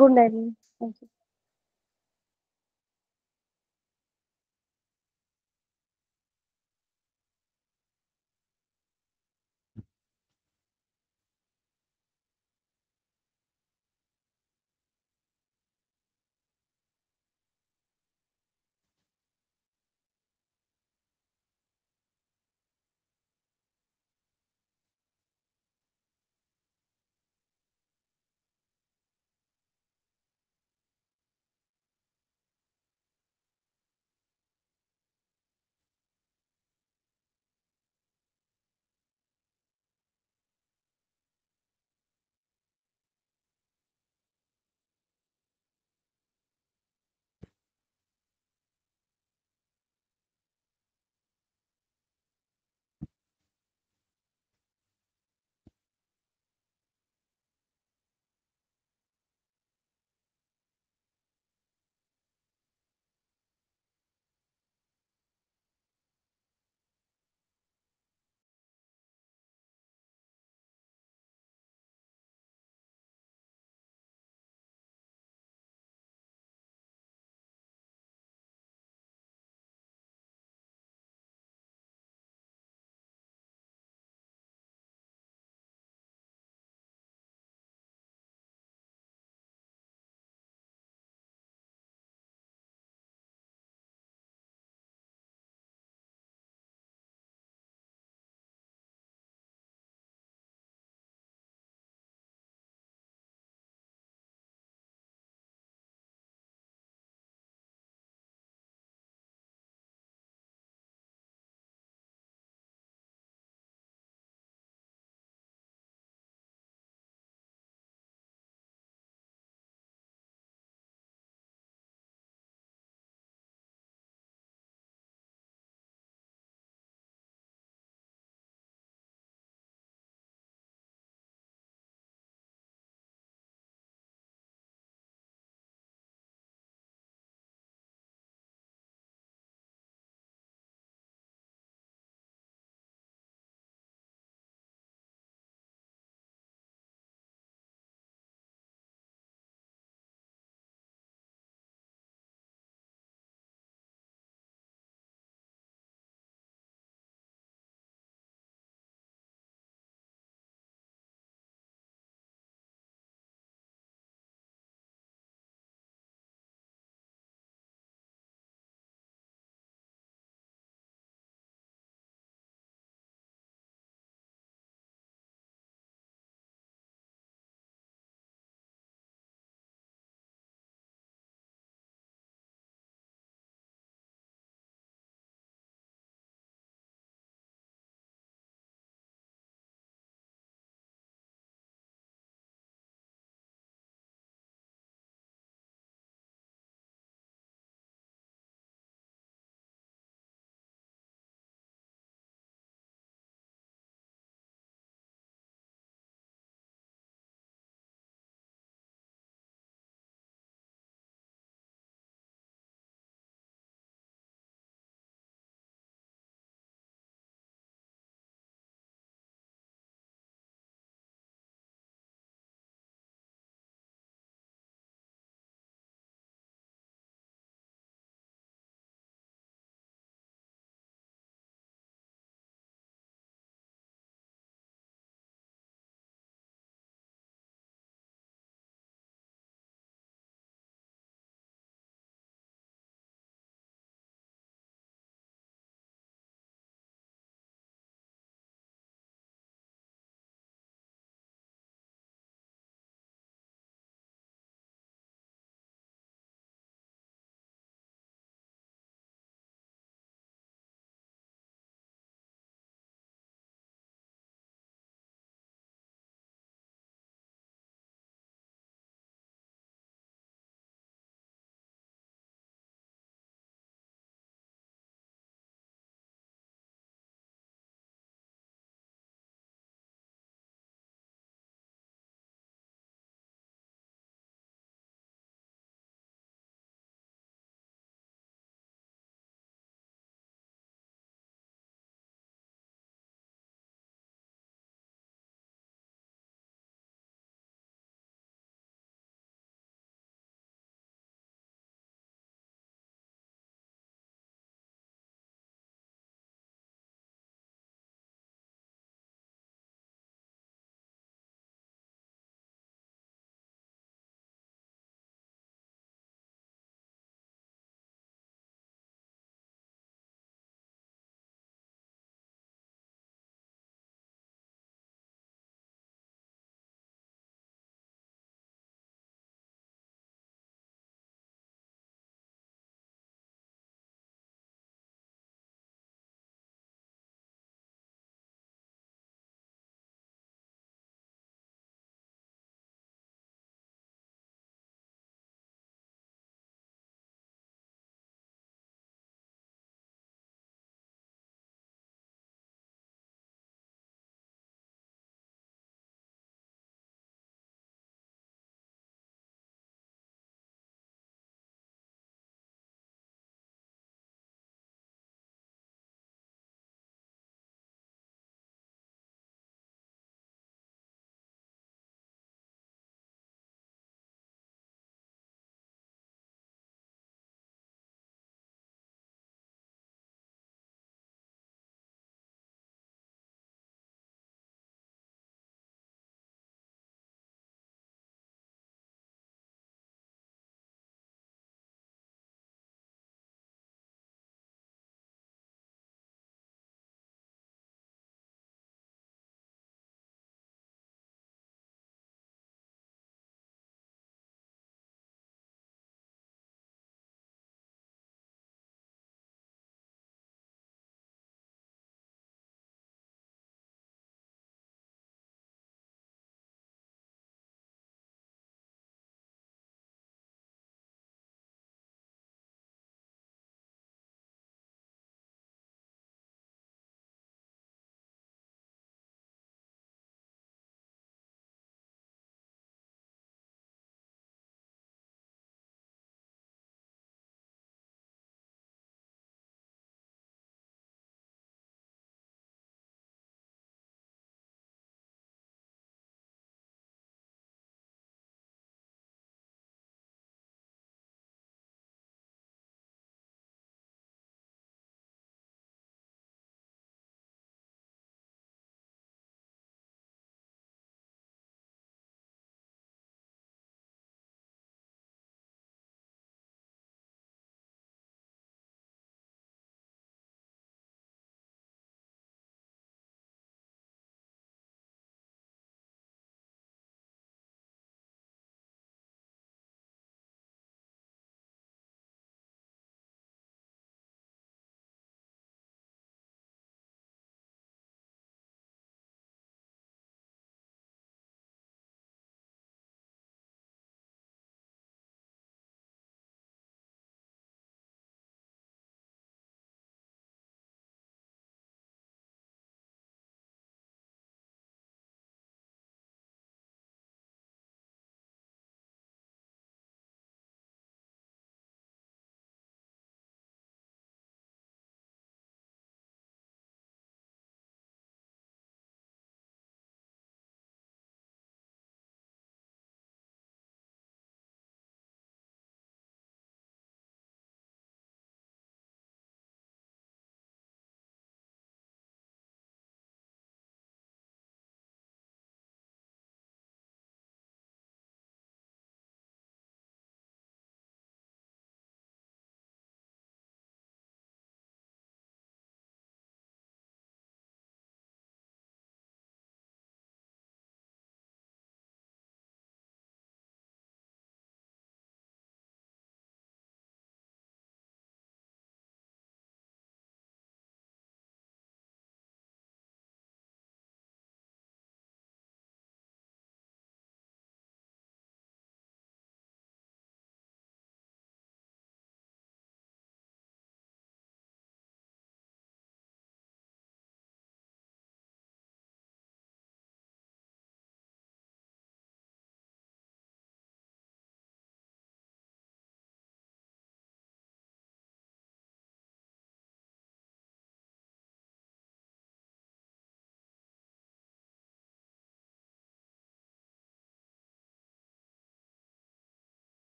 Good night ma'am. Thank you.